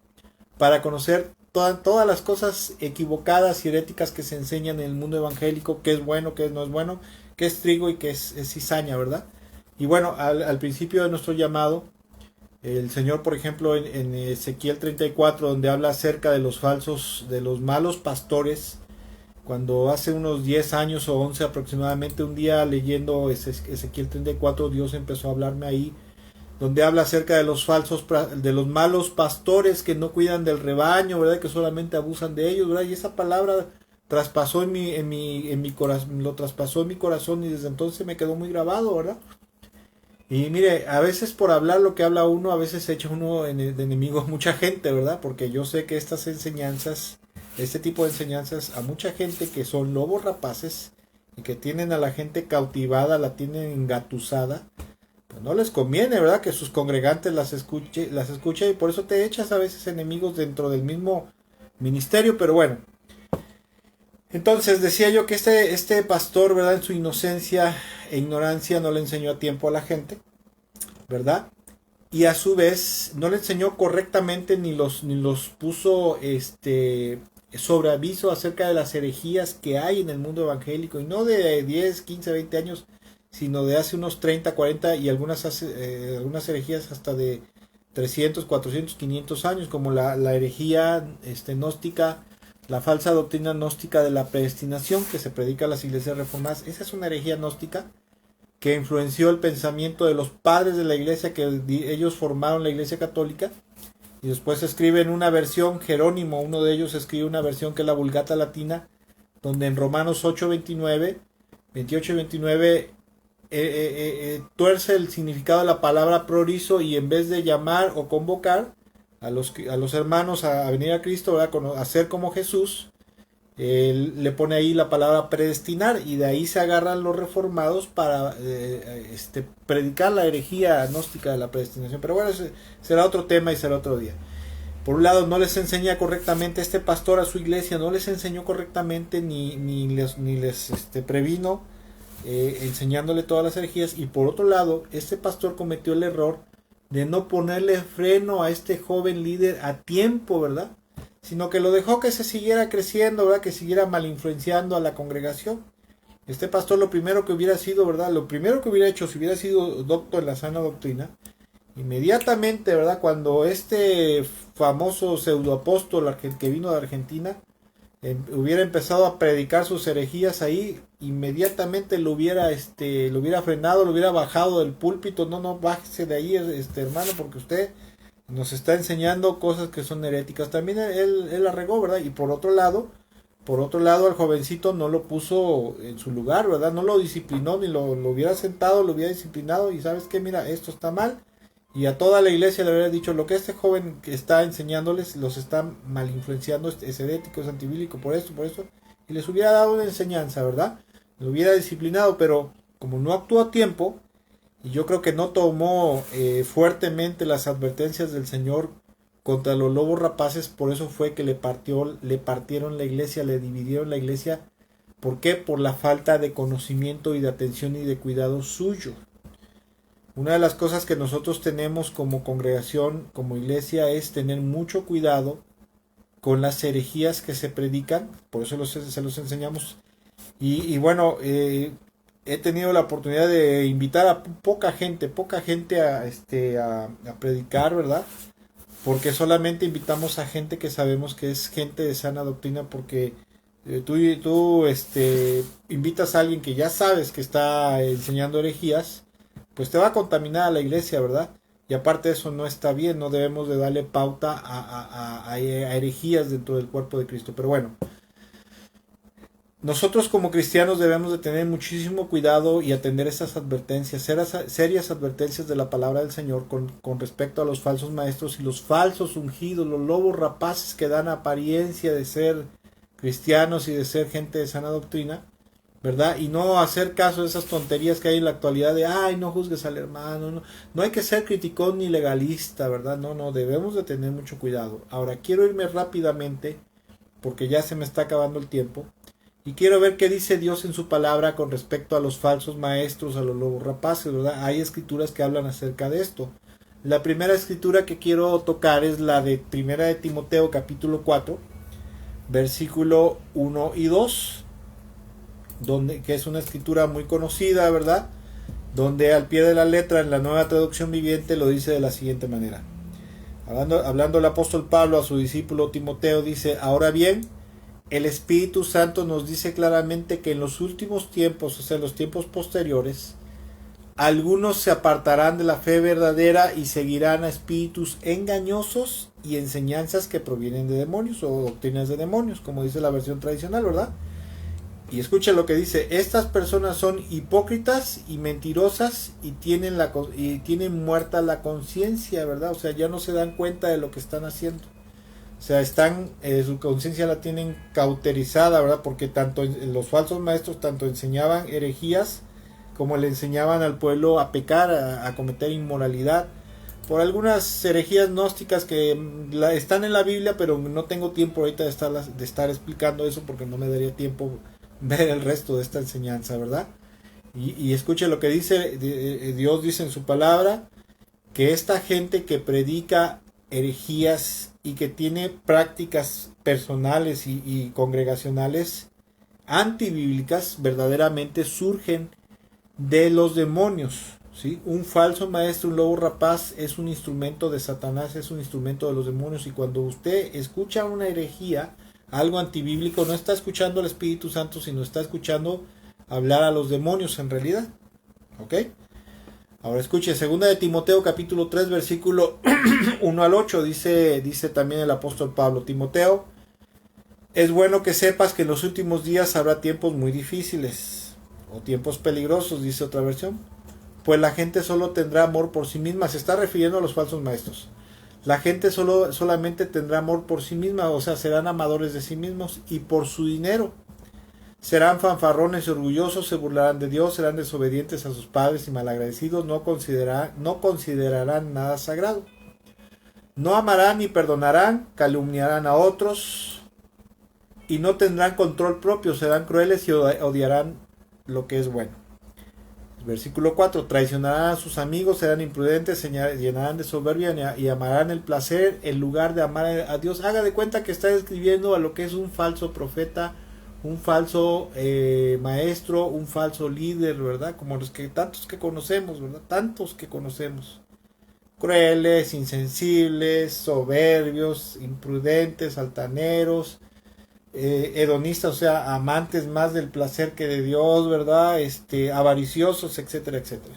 Speaker 1: para conocer todas las cosas equivocadas y heréticas que se enseñan en el mundo evangélico, qué es bueno, qué no es bueno, qué es trigo y qué es cizaña, ¿verdad? Y bueno, al principio de nuestro llamado, el Señor, por ejemplo, en Ezequiel 34, donde habla acerca de los malos pastores, cuando hace unos 10 años o 11 aproximadamente, un día leyendo Ezequiel 34, Dios empezó a hablarme ahí, donde habla acerca de de los malos pastores que no cuidan del rebaño, ¿verdad? Que solamente abusan de ellos, ¿verdad? Y esa palabra traspasó en mi corazón, lo traspasó en mi corazón, y desde entonces me quedó muy grabado, ¿verdad? Y mire, a veces por hablar lo que habla uno, a veces echa uno de enemigo a mucha gente, ¿verdad? Porque yo sé que estas enseñanzas, este tipo de enseñanzas, a mucha gente que son lobos rapaces y que tienen a la gente cautivada, la tienen engatusada, pues no les conviene, ¿verdad? Que sus congregantes las escuchen, y por eso te echas a veces enemigos dentro del mismo ministerio, pero bueno. Entonces decía yo que este pastor, ¿verdad? En su inocencia e ignorancia no le enseñó a tiempo a la gente, ¿verdad? Y a su vez no le enseñó correctamente ni los puso sobre aviso acerca de las herejías que hay en el mundo evangélico, y no de 10, 15, 20 años, sino de hace unos 30, 40 y algunas herejías hasta de 300, 400, 500 años, como la herejía gnóstica, la falsa doctrina gnóstica de la predestinación que se predica en las iglesias reformadas. Esa es una herejía gnóstica que influenció el pensamiento de los padres de la iglesia, que ellos formaron la iglesia católica, y después escriben una versión. Jerónimo, uno de ellos, escribe una versión que es la Vulgata Latina, donde en Romanos 8, 28 y 29 tuerce el significado de la palabra prorizo, y en vez de llamar o convocar a los hermanos a venir a Cristo, a ser como Jesús, le pone ahí la palabra predestinar, y de ahí se agarran los reformados para predicar la herejía gnóstica de la predestinación. Pero bueno, será otro tema y será otro día. Por un lado, no les enseña correctamente este pastor a su iglesia, no les enseñó correctamente ni les previno, enseñándole todas las herejías. Y por otro lado, este pastor cometió el error de no ponerle freno a este joven líder a tiempo, ¿verdad? Sino que lo dejó que se siguiera creciendo, ¿verdad? Que siguiera mal influenciando a la congregación. Este pastor, lo primero que hubiera sido, ¿verdad? Lo primero que hubiera hecho, si hubiera sido doctor en la sana doctrina, inmediatamente, ¿verdad? Cuando este famoso pseudoapóstol que vino de Argentina hubiera empezado a predicar sus herejías ahí, inmediatamente lo hubiera frenado, lo hubiera bajado del púlpito. No, bájese de ahí, hermano, porque usted nos está enseñando cosas que son heréticas. También él la regó, ¿verdad? Y por otro lado, al jovencito no lo puso en su lugar, ¿verdad? No lo disciplinó, ni lo hubiera sentado, lo hubiera disciplinado, y ¿sabes qué? Mira, esto está mal. Y a toda la iglesia le hubiera dicho: lo que este joven que está enseñándoles los está mal influenciando, es herético, es antibíblico, por esto, y les hubiera dado una enseñanza, ¿verdad? Lo hubiera disciplinado. Pero como no actuó a tiempo, y yo creo que no tomó fuertemente las advertencias del Señor contra los lobos rapaces, por eso fue que le partieron la iglesia, le dividieron la iglesia. ¿Por qué? Por la falta de conocimiento y de atención y de cuidado suyo. Una de las cosas que nosotros tenemos como congregación, como iglesia, es tener mucho cuidado con las herejías que se predican. Por eso se los enseñamos. Y bueno, he tenido la oportunidad de invitar a poca gente a predicar, ¿verdad? Porque solamente invitamos a gente que sabemos que es gente de sana doctrina, porque tú invitas a alguien que ya sabes que está enseñando herejías, pues te va a contaminar a la iglesia, ¿verdad? Y aparte de eso no está bien, no debemos de darle pauta a herejías dentro del cuerpo de Cristo. Pero bueno, nosotros como cristianos debemos de tener muchísimo cuidado y atender estas advertencias, serias advertencias de la palabra del Señor con respecto a los falsos maestros y los falsos ungidos, los lobos rapaces que dan apariencia de ser cristianos y de ser gente de sana doctrina, ¿verdad? Y no hacer caso de esas tonterías que hay en la actualidad de, ay, no juzgues al hermano, no, no hay que ser criticón ni legalista, ¿verdad? No, no, debemos de tener mucho cuidado. Ahora, quiero irme rápidamente, porque ya se me está acabando el tiempo, y quiero ver qué dice Dios en su palabra con respecto a los falsos maestros, a los lobos rapaces, ¿verdad? Hay escrituras que hablan acerca de esto. La primera escritura que quiero tocar es la de Primera de Timoteo capítulo 4, versículo 1 y 2, que es una escritura muy conocida, ¿verdad? Donde al pie de la letra en la Nueva Traducción Viviente lo dice de la siguiente manera. Hablando el apóstol Pablo a su discípulo Timoteo, dice, ahora bien, el Espíritu Santo nos dice claramente que en los últimos tiempos, o sea, en los tiempos posteriores, algunos se apartarán de la fe verdadera y seguirán a espíritus engañosos y enseñanzas que provienen de demonios o doctrinas de demonios, como dice la versión tradicional, ¿verdad? Y escucha lo que dice, estas personas son hipócritas y mentirosas y tienen muerta la conciencia, ¿verdad? O sea, ya no se dan cuenta de lo que están haciendo. O sea, su conciencia la tienen cauterizada, ¿verdad? Porque tanto los falsos maestros tanto enseñaban herejías como le enseñaban al pueblo a pecar, a cometer inmoralidad. Por algunas herejías gnósticas que están en la Biblia, pero no tengo tiempo ahorita de estar explicando eso porque no me daría tiempo ver el resto de esta enseñanza, ¿verdad? Y escuche lo que dice, Dios dice en su palabra, que esta gente que predica herejías y que tiene prácticas personales y congregacionales antibíblicas verdaderamente surgen de los demonios, ¿sí? Un falso maestro, un lobo rapaz es un instrumento de Satanás, es un instrumento de los demonios, y cuando usted escucha una herejía, algo antibíblico, no está escuchando al Espíritu Santo, sino está escuchando hablar a los demonios en realidad. ¿Ok? Ahora escuche, segunda de Timoteo capítulo 3 versículo 1 al 8, dice también el apóstol Pablo, Timoteo, es bueno que sepas que en los últimos días habrá tiempos muy difíciles, o tiempos peligrosos, dice otra versión, pues la gente solo tendrá amor por sí misma, se está refiriendo a los falsos maestros. La gente solamente tendrá amor por sí misma, o sea, serán amadores de sí mismos y por su dinero. Serán fanfarrones y orgullosos, se burlarán de Dios, serán desobedientes a sus padres y malagradecidos, no considerarán nada sagrado. No amarán ni perdonarán, calumniarán a otros y no tendrán control propio, serán crueles y odiarán lo que es bueno. Versículo 4, traicionarán a sus amigos, serán imprudentes, se llenarán de soberbia y amarán el placer en lugar de amar a Dios. Haga de cuenta que está describiendo a lo que es un falso profeta, un falso maestro, un falso líder, ¿verdad? Como los que tantos que conocemos, ¿verdad? Tantos que conocemos. Crueles, insensibles, soberbios, imprudentes, altaneros, hedonistas, o sea, amantes más del placer que de Dios, ¿verdad? Avariciosos, etcétera, etcétera.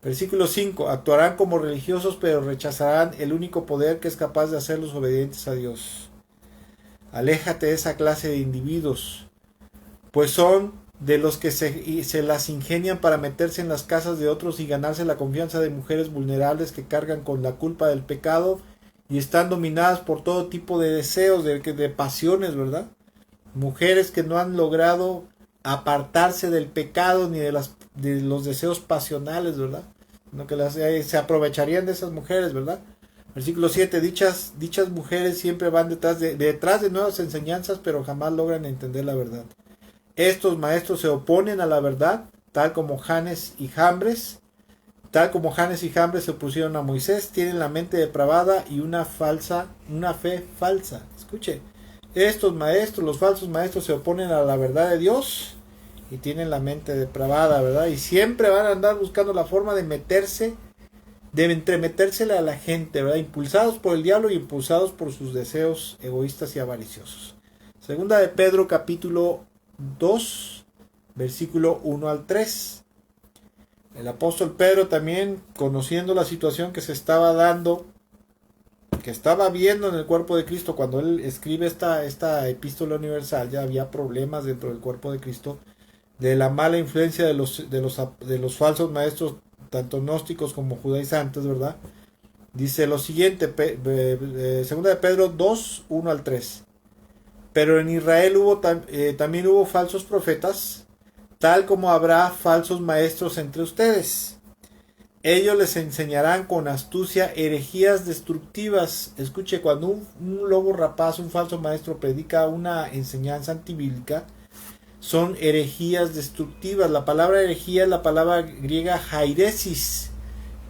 Speaker 1: Versículo 5, actuarán como religiosos, pero rechazarán el único poder que es capaz de hacerlos obedientes a Dios. Aléjate de esa clase de individuos, pues son de los que se las ingenian para meterse en las casas de otros y ganarse la confianza de mujeres vulnerables que cargan con la culpa del pecado y están dominadas por todo tipo de deseos, de pasiones, ¿verdad? Mujeres que no han logrado apartarse del pecado ni de los deseos pasionales, ¿verdad? No, que se aprovecharían de esas mujeres, ¿verdad? Versículo 7, dichas mujeres siempre van detrás de nuevas enseñanzas, pero jamás logran entender la verdad. Estos maestros se oponen a la verdad, tal como Janes y Jambres se opusieron a Moisés, tienen la mente depravada y una fe falsa. Escuche, estos maestros, los falsos maestros, se oponen a la verdad de Dios y tienen la mente depravada, ¿verdad? Y siempre van a andar buscando la forma de meterse, de entremetérsele a la gente, ¿verdad? Impulsados por el diablo y impulsados por sus deseos egoístas y avariciosos. Segunda de Pedro capítulo 2, versículo 1 al 3. El apóstol Pedro también, conociendo la situación que se estaba dando, que estaba viendo en el cuerpo de Cristo, cuando él escribe esta epístola universal, ya había problemas dentro del cuerpo de Cristo, de la mala influencia de los falsos maestros, tanto gnósticos como judaizantes, ¿verdad? Dice lo siguiente, segunda de Pedro 2, 1 al 3. Pero en Israel también hubo falsos profetas, tal como habrá falsos maestros entre ustedes. Ellos les enseñarán con astucia herejías destructivas. Escuche, cuando un lobo rapaz, un falso maestro, predica una enseñanza antibíblica, son herejías destructivas. La palabra herejía es la palabra griega jairesis,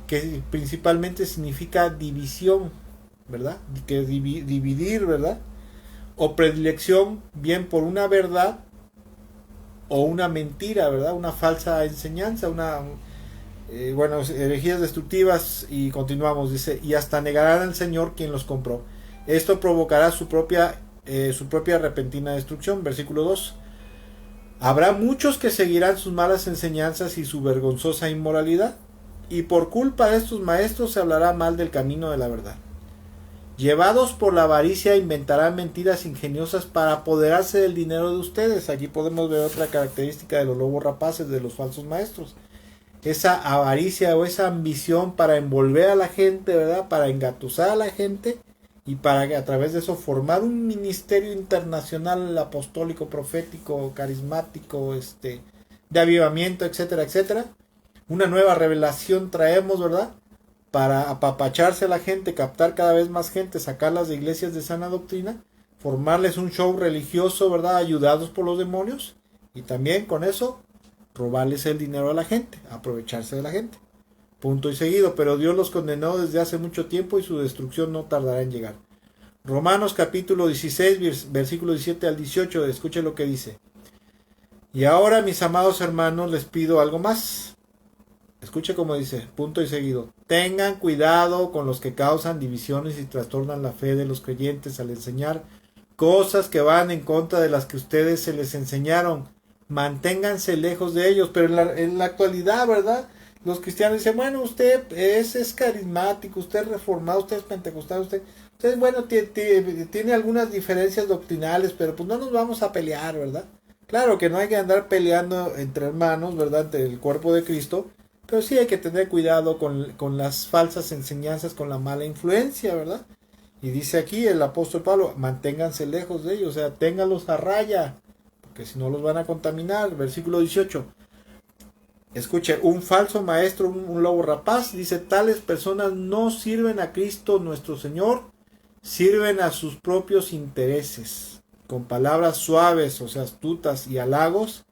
Speaker 1: que principalmente significa división, ¿verdad? Que dividir, ¿verdad? O predilección, bien por una verdad o una mentira, ¿verdad? Una falsa enseñanza, herejías destructivas. Y continuamos, dice, y hasta negarán al Señor quien los compró. Esto provocará su propia repentina destrucción. Versículo 2. Habrá muchos que seguirán sus malas enseñanzas y su vergonzosa inmoralidad, y por culpa de estos maestros se hablará mal del camino de la verdad. Llevados por la avaricia inventarán mentiras ingeniosas para apoderarse del dinero de ustedes. Aquí podemos ver otra característica de los lobos rapaces, de los falsos maestros. Esa avaricia o esa ambición para envolver a la gente, ¿verdad? Para engatusar a la gente y para que a través de eso formar un ministerio internacional apostólico, profético, carismático, de avivamiento, etcétera, etcétera. Una nueva revelación traemos, ¿verdad? Para apapacharse a la gente, captar cada vez más gente, sacarlas de iglesias de sana doctrina, formarles un show religioso, ¿verdad? Ayudados por los demonios, y también con eso robarles el dinero a la gente, aprovecharse de la gente. Punto y seguido, pero Dios los condenó desde hace mucho tiempo y su destrucción no tardará en llegar. Romanos capítulo 16, versículo 17 al 18, escuche lo que dice. Y ahora, mis amados hermanos, les pido algo más. Escuche cómo dice, punto y seguido. Tengan cuidado con los que causan divisiones y trastornan la fe de los creyentes al enseñar cosas que van en contra de las que ustedes se les enseñaron. Manténganse lejos de ellos. Pero en la actualidad, ¿verdad? Los cristianos dicen, bueno, usted es carismático, usted es reformado, usted es pentecostal, usted bueno, tiene algunas diferencias doctrinales, pero pues no nos vamos a pelear, ¿verdad? Claro que no hay que andar peleando entre hermanos, ¿verdad? Entre el cuerpo de Cristo, pero sí hay que tener cuidado con las falsas enseñanzas, con la mala influencia, ¿verdad? Y dice aquí el apóstol Pablo, manténganse lejos de ellos, o sea, ténganlos a raya, porque si no los van a contaminar. Versículo 18. Escuche, un falso maestro, un lobo rapaz, dice, tales personas no sirven a Cristo nuestro Señor, sirven a sus propios intereses. Con palabras suaves, o sea, astutas y halagos,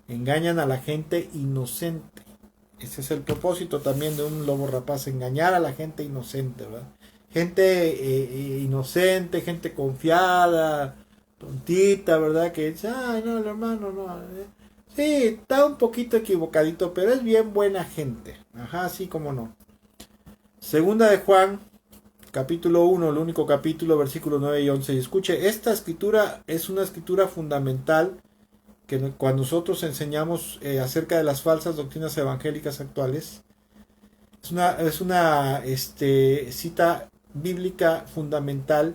Speaker 1: engañan a la gente inocente. Ese es el propósito también de un lobo rapaz, engañar a la gente inocente, ¿verdad? Gente inocente, gente confiada, tontita, ¿verdad? Que dice, ay, no, el hermano, no. Sí, está un poquito equivocadito, pero es bien buena gente. Ajá, sí, como no. Segunda de Juan, capítulo 1, el único capítulo, versículos 9 y 11. Y escuche, esta escritura es una escritura fundamental que cuando nosotros enseñamos acerca de las falsas doctrinas evangélicas actuales, es una cita bíblica fundamental,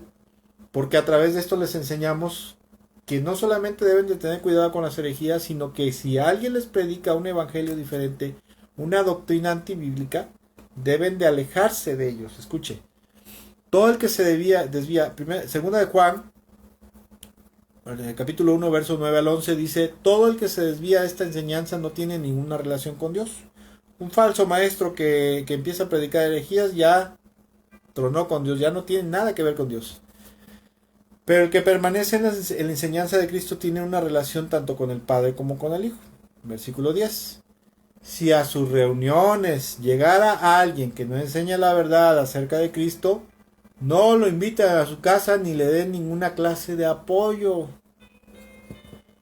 Speaker 1: porque a través de esto les enseñamos que no solamente deben de tener cuidado con las herejías, sino que si alguien les predica un evangelio diferente, una doctrina antibíblica, deben de alejarse de ellos. Escuche, todo el que se desvía, segunda de Juan, capítulo 1, verso 9 al 11, dice, todo el que se desvía de esta enseñanza no tiene ninguna relación con Dios. Un falso maestro que empieza a predicar herejías ya tronó con Dios, ya no tiene nada que ver con Dios. Pero el que permanece en la enseñanza de Cristo tiene una relación tanto con el Padre como con el Hijo. Versículo 10. Si a sus reuniones llegara alguien que no enseña la verdad acerca de Cristo, no lo inviten a su casa ni le den ninguna clase de apoyo.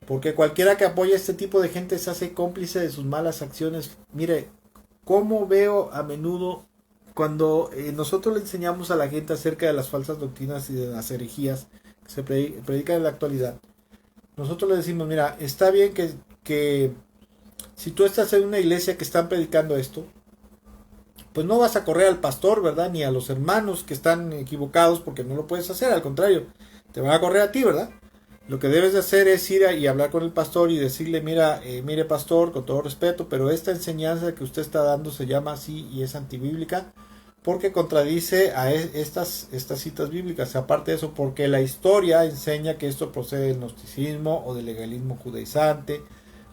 Speaker 1: Porque cualquiera que apoya a este tipo de gente se hace cómplice de sus malas acciones. Mire, cómo veo a menudo cuando nosotros le enseñamos a la gente acerca de las falsas doctrinas y de las herejías que se predican en la actualidad. Nosotros le decimos, mira, está bien que si tú estás en una iglesia que están predicando esto, pues no vas a correr al pastor, ¿verdad? Ni a los hermanos que están equivocados, porque no lo puedes hacer, al contrario, te van a correr a ti, ¿verdad? Lo que debes de hacer es ir y hablar con el pastor y decirle, mira, mire pastor, con todo respeto, pero esta enseñanza que usted está dando se llama así y es antibíblica, porque contradice a estas citas bíblicas. Aparte de eso, porque la historia enseña que esto procede del gnosticismo o del legalismo judaizante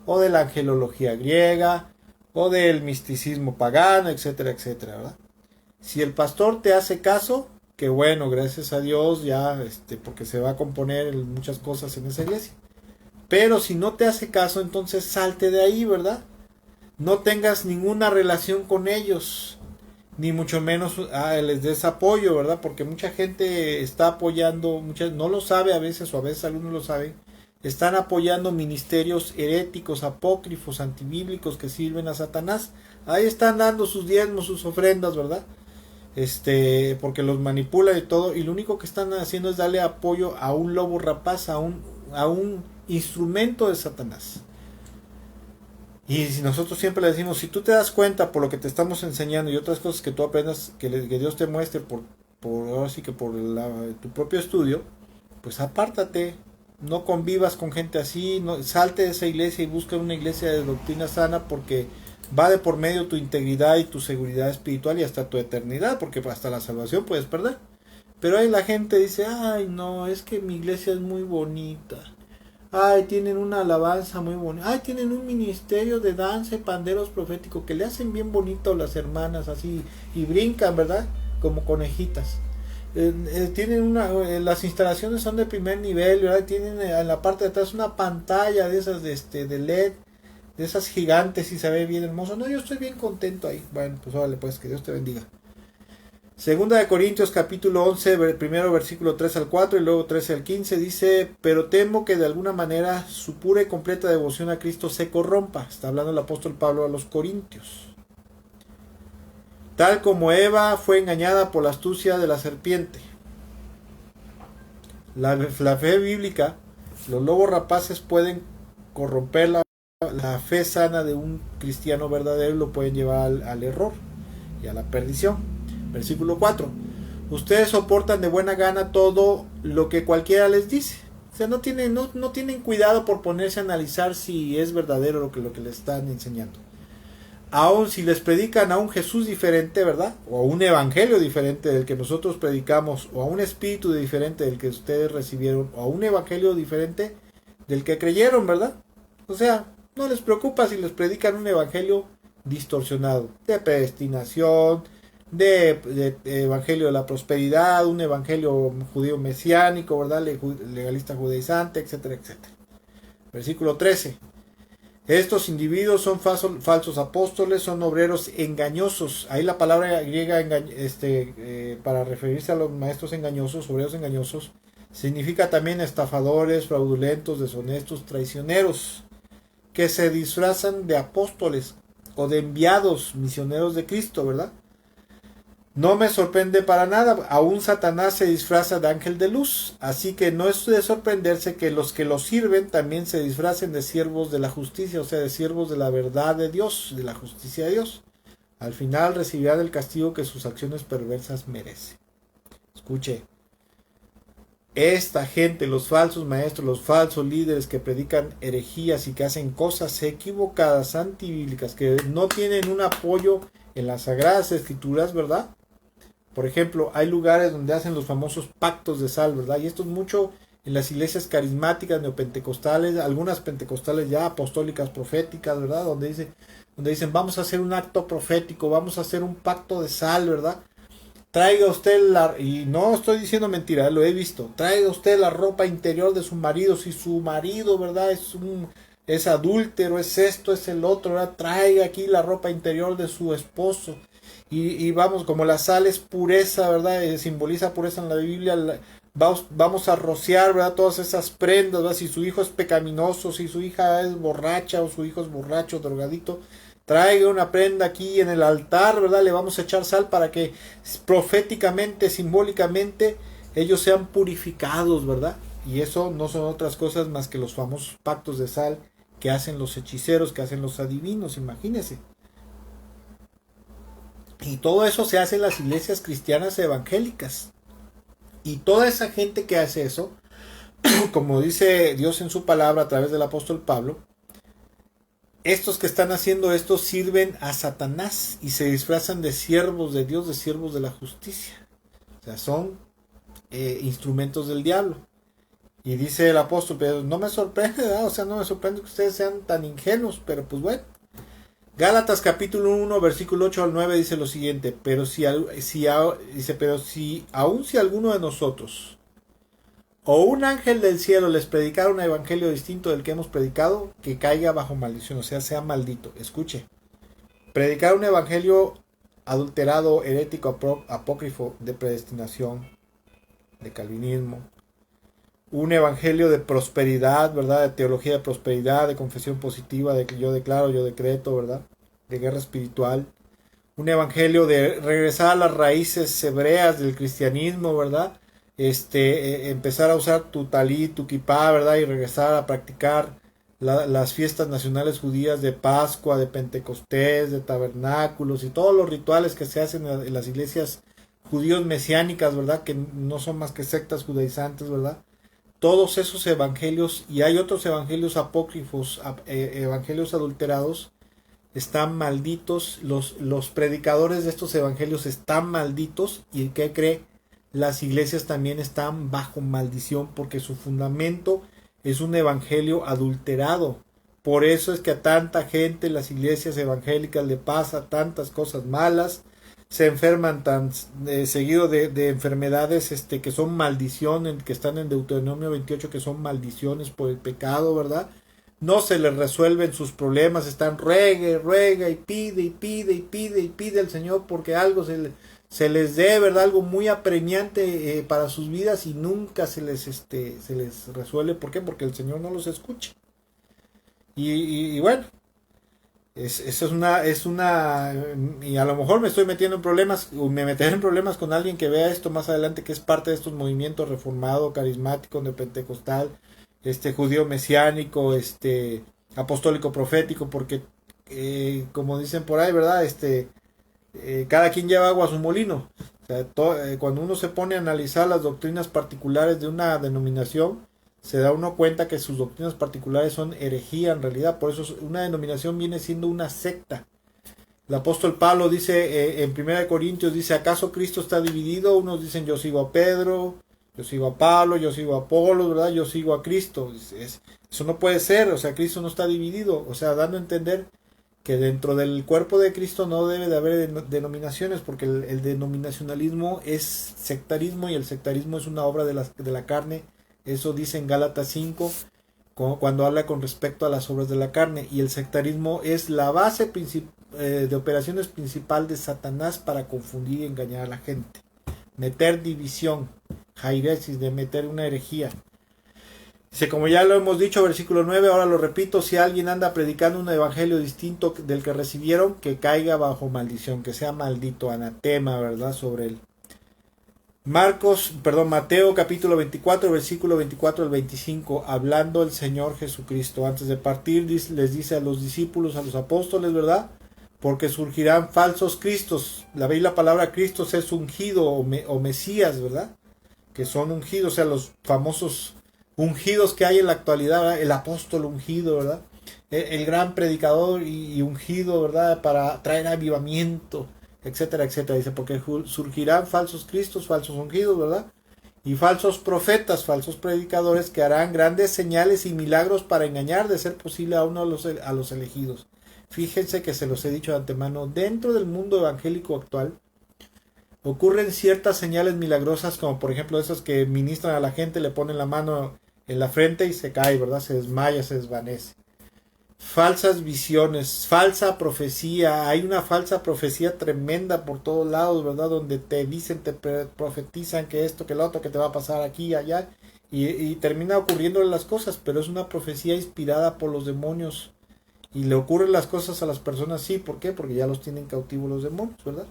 Speaker 1: o de la angelología griega o del misticismo pagano, etcétera, etcétera, ¿verdad? Si el pastor te hace caso, que bueno, gracias a Dios ya, porque se va a componer muchas cosas en esa iglesia. Pero si no te hace caso, entonces salte de ahí, ¿verdad? No tengas ninguna relación con ellos, ni mucho menos les des apoyo, ¿verdad? Porque mucha gente está apoyando, no lo sabe a veces, o a veces algunos lo saben, están apoyando ministerios heréticos, apócrifos, antibíblicos que sirven a Satanás. Ahí están dando sus diezmos, sus ofrendas, ¿verdad? Porque los manipula y todo, y lo único que están haciendo es darle apoyo a un lobo rapaz, a un instrumento de Satanás. Y si nosotros siempre le decimos, si tú te das cuenta por lo que te estamos enseñando y otras cosas que tú aprendas, que Dios te muestre ahora sí que por tu propio estudio, pues apártate, no convivas con gente así, salte de esa iglesia y busca una iglesia de doctrina sana, porque va de por medio tu integridad y tu seguridad espiritual y hasta tu eternidad, porque hasta la salvación puedes perder. Pero ahí la gente dice, ay no, es que mi iglesia es muy bonita, ay tienen una alabanza muy bonita, ay tienen un ministerio de danza y panderos proféticos que le hacen bien bonito las hermanas así y brincan, ¿verdad? Como conejitas. Tienen las instalaciones son de primer nivel, ¿verdad? Tienen en la parte de atrás una pantalla de esas de LED, de esas gigantes, y se ve bien hermoso. No, yo estoy bien contento ahí. Bueno, pues órale, pues que Dios te bendiga. Segunda de Corintios capítulo 11, primero versículo 3 al 4 y luego 13 al 15 dice, pero temo que de alguna manera su pura y completa devoción a Cristo se corrompa. Está hablando el apóstol Pablo a los Corintios. Tal como Eva fue engañada por la astucia de la serpiente. La fe bíblica, los lobos rapaces pueden corromper la fe sana de un cristiano verdadero, lo pueden llevar al error y a la perdición. Versículo 4. Ustedes soportan de buena gana todo lo que cualquiera les dice. O sea, no tienen cuidado por ponerse a analizar si es verdadero lo que les están enseñando. Aun si les predican a un Jesús diferente, ¿verdad? O a un evangelio diferente del que nosotros predicamos, o a un espíritu diferente del que ustedes recibieron, o a un evangelio diferente del que creyeron, ¿verdad? O sea, no les preocupa si les predican un evangelio distorsionado, de predestinación, de evangelio de la prosperidad, un evangelio judío mesiánico, ¿verdad? Legalista judaizante, etcétera, etcétera. Versículo 13. Estos individuos son falsos apóstoles, son obreros engañosos. Ahí la palabra griega para referirse a los maestros engañosos, obreros engañosos, significa también estafadores, fraudulentos, deshonestos, traicioneros, que se disfrazan de apóstoles o de enviados misioneros de Cristo, ¿verdad? No me sorprende para nada, aún Satanás se disfraza de ángel de luz, así que no es de sorprenderse que los que lo sirven también se disfracen de siervos de la justicia, o sea, de siervos de la verdad de Dios, de la justicia de Dios. Al final recibirán el castigo que sus acciones perversas merecen. Escuche, esta gente, los falsos maestros, los falsos líderes que predican herejías y que hacen cosas equivocadas, antibíblicas, que no tienen un apoyo en las sagradas escrituras, ¿verdad? Por ejemplo, hay lugares donde hacen los famosos pactos de sal, ¿verdad? Y esto es mucho en las iglesias carismáticas, neopentecostales, algunas pentecostales ya apostólicas, proféticas, ¿verdad? Donde dicen, vamos a hacer un acto profético, vamos a hacer un pacto de sal, ¿verdad? Traiga usted y no estoy diciendo mentira, lo he visto, traiga usted la ropa interior de su marido, si su marido, ¿verdad? Es adúltero, es esto, es el otro, ¿verdad? Traiga aquí la ropa interior de su esposo. Y vamos, como la sal es pureza, ¿verdad? Simboliza pureza en la Biblia, vamos a rociar, ¿verdad? Todas esas prendas, ¿verdad? Si su hijo es pecaminoso, si su hija es borracha o su hijo es borracho, drogadito, traiga una prenda aquí en el altar, ¿verdad? Le vamos a echar sal para que proféticamente, simbólicamente, ellos sean purificados, ¿verdad? Y eso no son otras cosas más que los famosos pactos de sal que hacen los hechiceros, que hacen los adivinos, imagínense. Y todo eso se hace en las iglesias cristianas evangélicas. Y toda esa gente que hace eso, como dice Dios en su palabra a través del apóstol Pablo, estos que están haciendo esto sirven a Satanás y se disfrazan de siervos de Dios, de siervos de la justicia. O sea, son instrumentos del diablo. Y dice el apóstol, pero no me sorprende, ¿verdad? O sea, no me sorprende que ustedes sean tan ingenuos, pero pues bueno. Gálatas capítulo 1, versículo 8 al 9 dice lo siguiente, pero si aún si alguno de nosotros o un ángel del cielo les predicara un evangelio distinto del que hemos predicado, que caiga bajo maldición, o sea maldito. Escuche, predicar un evangelio adulterado, herético, apócrifo, de predestinación, de calvinismo, un evangelio de prosperidad, ¿verdad? De teología de prosperidad, de confesión positiva, de que yo declaro, yo decreto, ¿verdad? De guerra espiritual. Un evangelio de regresar a las raíces hebreas del cristianismo, ¿verdad? Empezar a usar tu talí, tu kipá, ¿verdad? Y regresar a practicar las fiestas nacionales judías de Pascua, de Pentecostés, de tabernáculos y todos los rituales que se hacen en las iglesias judíos mesiánicas, ¿verdad? Que no son más que sectas judaizantes, ¿verdad? Todos esos evangelios, y hay otros evangelios apócrifos, evangelios adulterados, están malditos. Los predicadores de estos evangelios están malditos. ¿Y el que cree? Las iglesias también están bajo maldición porque su fundamento es un evangelio adulterado. Por eso es que a tanta gente en las iglesias evangélicas le pasa tantas cosas malas, se enferman tan seguido de enfermedades que son maldición, que están en Deuteronomio 28, que son maldiciones por el pecado, ¿verdad? No se les resuelven sus problemas, están ruega y pide al Señor porque algo se les dé, ¿verdad? Algo muy apremiante para sus vidas y nunca se les resuelve. ¿Por qué? Porque el Señor no los escucha. Y bueno, eso es una, y a lo mejor me estoy metiendo en problemas, o me meteré en problemas con alguien que vea esto más adelante, que es parte de estos movimientos reformado, carismático, neopentecostal, judío mesiánico, apostólico profético, porque como dicen por ahí, ¿verdad? Cada quien lleva agua a su molino. O sea, cuando uno se pone a analizar las doctrinas particulares de una denominación, se da uno cuenta que sus doctrinas particulares son herejía en realidad. Por eso una denominación viene siendo una secta. El apóstol Pablo dice en 1 Corintios, dice, ¿acaso Cristo está dividido? Unos dicen, yo sigo a Pedro, yo sigo a Pablo, yo sigo a Apolo, ¿verdad? Yo sigo a Cristo. Eso no puede ser, o sea, Cristo no está dividido. O sea, dando a entender que dentro del cuerpo de Cristo no debe de haber denominaciones, porque el denominacionalismo es sectarismo y el sectarismo es una obra de la carne. Eso dice en Gálatas 5, cuando habla con respecto a las obras de la carne. Y el sectarismo es la base de operaciones principal de Satanás para confundir y engañar a la gente. Meter división, jairesis, de meter una herejía. Dice, como ya lo hemos dicho, versículo 9, ahora lo repito, si alguien anda predicando un evangelio distinto del que recibieron, que caiga bajo maldición, que sea maldito, anatema, ¿verdad?, sobre él. Mateo capítulo 24, versículo 24 al 25, hablando el Señor Jesucristo. Antes de partir les dice a los discípulos, a los apóstoles, ¿verdad? Porque surgirán falsos cristos. La palabra Cristo es ungido o Mesías, ¿verdad? Que son ungidos, o sea, los famosos ungidos que hay en la actualidad, ¿verdad? El apóstol ungido, ¿verdad? El gran predicador y ungido, ¿verdad? Para traer avivamiento, etcétera, etcétera. Dice, porque surgirán falsos cristos, falsos ungidos, ¿verdad? Y falsos profetas, falsos predicadores que harán grandes señales y milagros para engañar, de ser posible, a uno a los elegidos. Fíjense que se los he dicho de antemano, dentro del mundo evangélico actual ocurren ciertas señales milagrosas, como por ejemplo esas que ministran a la gente, le ponen la mano en la frente y se cae, ¿verdad? Se desmaya, se desvanece. falsas visiones, falsa profecía. Hay una falsa profecía tremenda por todos lados, ¿verdad? Donde te dicen, te profetizan que esto, que lo otro, que te va a pasar aquí, allá, y termina ocurriendo las cosas, pero es una profecía inspirada por los demonios. Y le ocurren las cosas a las personas, sí, ¿por qué? Porque ya los tienen cautivos los demonios, ¿verdad?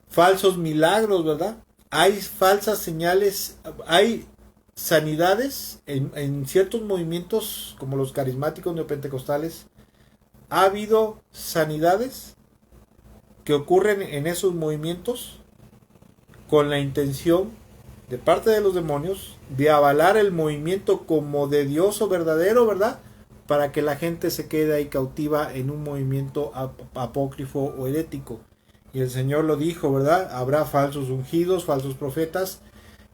Speaker 1: Falsos milagros, ¿verdad? Hay falsas señales, hay sanidades en ciertos movimientos como los carismáticos neopentecostales. Ha habido sanidades que ocurren en esos movimientos con la intención de parte de los demonios de avalar el movimiento como de Dios o verdadero, ¿verdad? Para que la gente se quede ahí cautiva en un movimiento apócrifo o herético. Y el Señor lo dijo, ¿verdad? Habrá falsos ungidos, falsos profetas,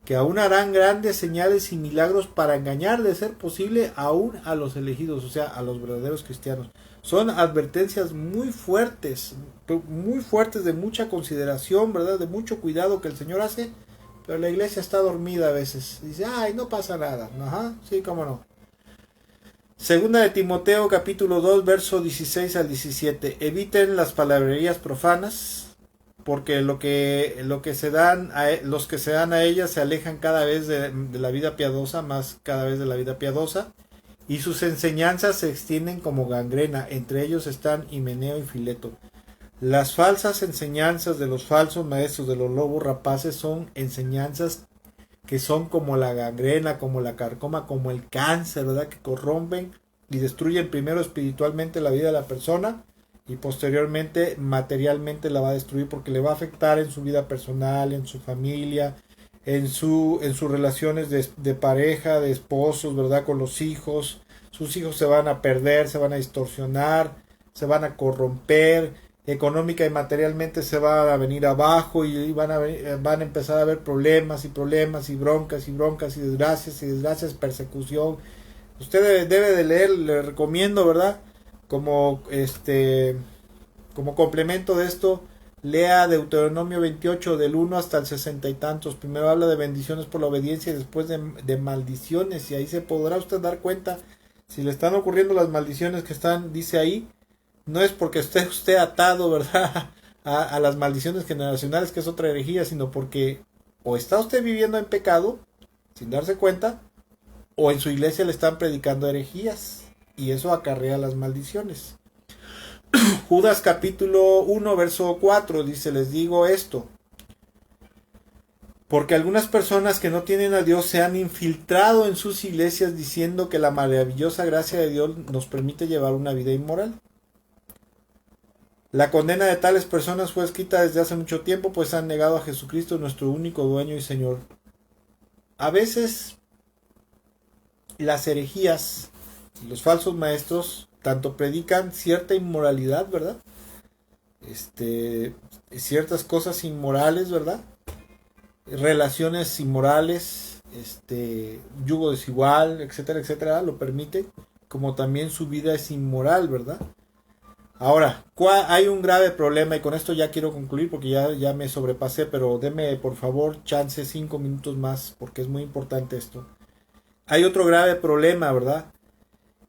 Speaker 1: que aún harán grandes señales y milagros para engañar, de ser posible, aún a los elegidos, o sea, a los verdaderos cristianos. Son advertencias muy fuertes, de mucha consideración, ¿verdad? De mucho cuidado que el Señor hace, pero la iglesia está dormida a veces. Dice, ay, no pasa nada. Ajá, sí, cómo no. Segunda de Timoteo, capítulo 2, verso 16 al 17. Eviten las palabrerías profanas, porque los que se dan a ellas se alejan cada vez de la vida piadosa, más cada vez de la vida piadosa, y sus enseñanzas se extienden como gangrena. Entre ellos están Himeneo y Fileto. Las falsas enseñanzas de los falsos maestros, de los lobos rapaces, son enseñanzas que son como la gangrena, como la carcoma, como el cáncer, ¿verdad? Que corrompen y destruyen primero espiritualmente la vida de la persona y posteriormente materialmente la va a destruir, porque le va a afectar en su vida personal, en su familia, en sus relaciones de pareja, de esposos, ¿verdad? Con los hijos. Sus hijos se van a perder, se van a distorsionar, se van a corromper, económica y materialmente se va a venir abajo, y van a empezar a haber problemas y broncas y desgracias, persecución. Usted debe de leer, le recomiendo, ¿verdad? Como complemento de esto, lea Deuteronomio 28 del 1 hasta el 60 y tantos. Primero habla de bendiciones por la obediencia y después de maldiciones, y ahí se podrá usted dar cuenta si le están ocurriendo las maldiciones que dice ahí. No es porque esté usted atado, ¿verdad? A las maldiciones generacionales, que es otra herejía, sino porque o está usted viviendo en pecado sin darse cuenta, o en su iglesia le están predicando herejías, y eso acarrea las maldiciones. Judas capítulo 1 verso 4 dice, les digo esto, porque algunas personas que no tienen a Dios se han infiltrado en sus iglesias diciendo que la maravillosa gracia de Dios nos permite llevar una vida inmoral. La condena de tales personas fue escrita desde hace mucho tiempo, pues han negado a Jesucristo, nuestro único dueño y Señor. A veces las herejías y los falsos maestros tanto predican cierta inmoralidad, ¿verdad? Ciertas cosas inmorales, ¿verdad? Relaciones inmorales, yugo desigual, etcétera, etcétera, lo permite, como también su vida es inmoral, ¿verdad? Ahora, hay un grave problema, y con esto ya quiero concluir porque ya me sobrepasé, pero deme por favor chance 5 minutos más, porque es muy importante esto. Hay otro grave problema, ¿verdad?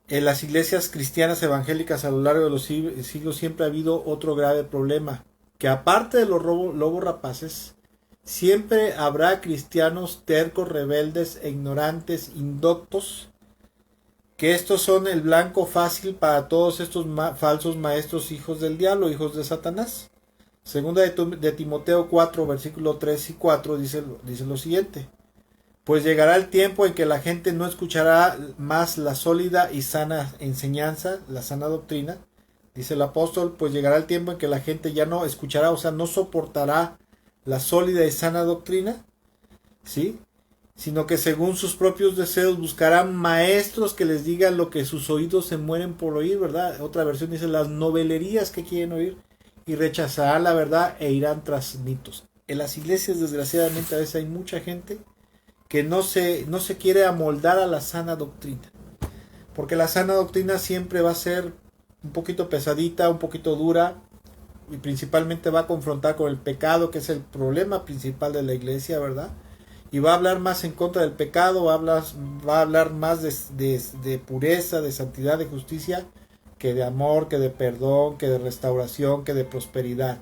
Speaker 1: En las iglesias cristianas evangélicas a lo largo de los siglos siempre ha habido otro grave problema, que aparte de los lobos rapaces, siempre habrá cristianos tercos, rebeldes e ignorantes, indoctos, que estos son el blanco fácil para todos estos falsos maestros, hijos del diablo, hijos de Satanás. Segunda de Timoteo 4, versículo 3 y 4 dice lo siguiente: pues llegará el tiempo en que la gente no escuchará más la sólida y sana enseñanza, la sana doctrina. Dice el apóstol, pues llegará el tiempo en que la gente ya no escuchará, o sea, no soportará la sólida y sana doctrina, ¿sí? Sino que según sus propios deseos buscarán maestros que les digan lo que sus oídos se mueren por oír, ¿verdad? Otra versión dice las novelerías que quieren oír, y rechazarán la verdad e irán tras mitos. En las iglesias, desgraciadamente, a veces hay mucha gente que no se quiere amoldar a la sana doctrina, porque la sana doctrina siempre va a ser un poquito pesadita, un poquito dura, y principalmente va a confrontar con el pecado, que es el problema principal de la iglesia, ¿verdad? Y va a hablar más en contra del pecado, va a hablar más de pureza, de santidad, de justicia, que de amor, que de perdón, que de restauración, que de prosperidad.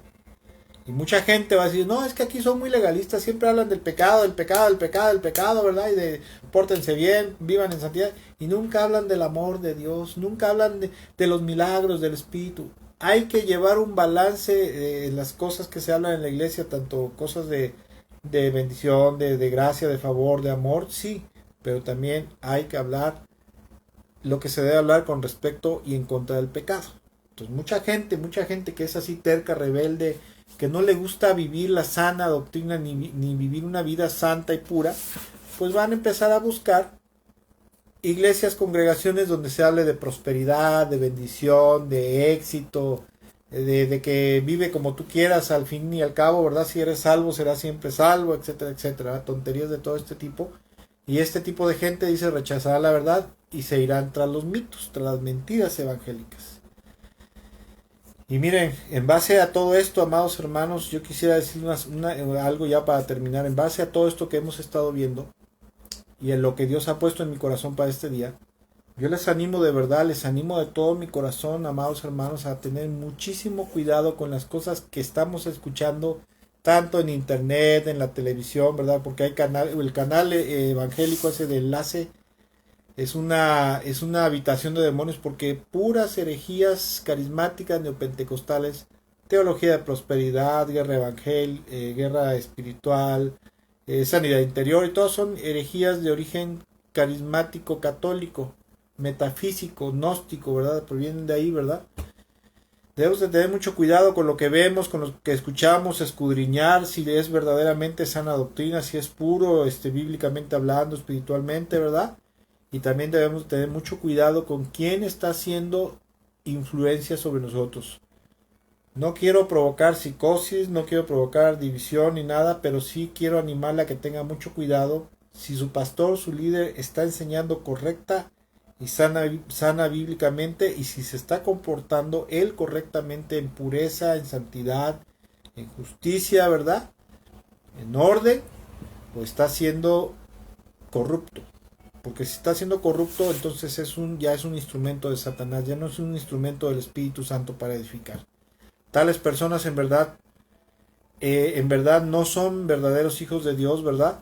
Speaker 1: Y mucha gente va a decir, no, es que aquí son muy legalistas, siempre hablan del pecado, del pecado, del pecado, del pecado, ¿verdad? Y de pórtense bien, vivan en santidad. Y nunca hablan del amor de Dios, nunca hablan de los milagros del Espíritu. Hay que llevar un balance en las cosas que se hablan en la iglesia, tanto cosas de bendición, de gracia, de favor, de amor, sí, pero también hay que hablar lo que se debe hablar con respecto y en contra del pecado. Entonces mucha gente que es así terca, rebelde, que no le gusta vivir la sana doctrina ni vivir una vida santa y pura, pues van a empezar a buscar iglesias, congregaciones donde se hable de prosperidad, de bendición, de éxito, de que vive como tú quieras al fin y al cabo, ¿verdad? Si eres salvo, serás siempre salvo, etcétera, etcétera, ¿verdad? Tonterías de todo este tipo. Y este tipo de gente dice rechazará la verdad y se irán tras los mitos, tras las mentiras evangélicas. Y miren, en base a todo esto, amados hermanos, yo quisiera decir algo ya para terminar. En base a todo esto que hemos estado viendo y en lo que Dios ha puesto en mi corazón para este día, yo les animo de verdad, les animo de todo mi corazón, amados hermanos, a tener muchísimo cuidado con las cosas que estamos escuchando, tanto en internet, en la televisión, ¿verdad? Porque hay el canal evangélico ese de enlace. Es una habitación de demonios porque puras herejías carismáticas neopentecostales, teología de prosperidad, guerra evangélica, guerra espiritual, sanidad interior, y todas son herejías de origen carismático, católico, metafísico, gnóstico, ¿verdad? Provienen de ahí, ¿verdad? Debemos de tener mucho cuidado con lo que vemos, con lo que escuchamos, escudriñar si es verdaderamente sana doctrina, si es puro, bíblicamente hablando, espiritualmente, ¿verdad? Y también debemos tener mucho cuidado con quién está haciendo influencia sobre nosotros. No quiero provocar psicosis, no quiero provocar división ni nada, pero sí quiero animarla a que tenga mucho cuidado si su pastor, su líder está enseñando correcta y sana bíblicamente y si se está comportando él correctamente en pureza, en santidad, en justicia, ¿verdad? En orden, o está siendo corrupto. Porque si está siendo corrupto, entonces ya es un instrumento de Satanás, ya no es un instrumento del Espíritu Santo para edificar. Tales personas en verdad no son verdaderos hijos de Dios, ¿verdad?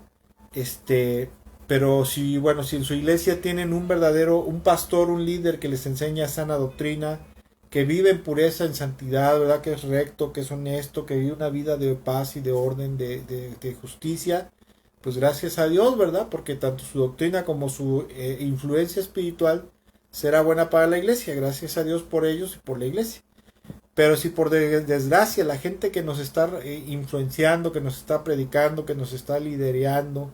Speaker 1: Pero si en su iglesia tienen un pastor, un líder que les enseña sana doctrina, que vive en pureza, en santidad, ¿verdad? Que es recto, que es honesto, que vive una vida de paz y de orden, de justicia, pues gracias a Dios, ¿verdad? Porque tanto su doctrina como su influencia espiritual será buena para la iglesia. Gracias a Dios por ellos y por la iglesia. Pero si por desgracia la gente que nos está influenciando, que nos está predicando, que nos está liderando,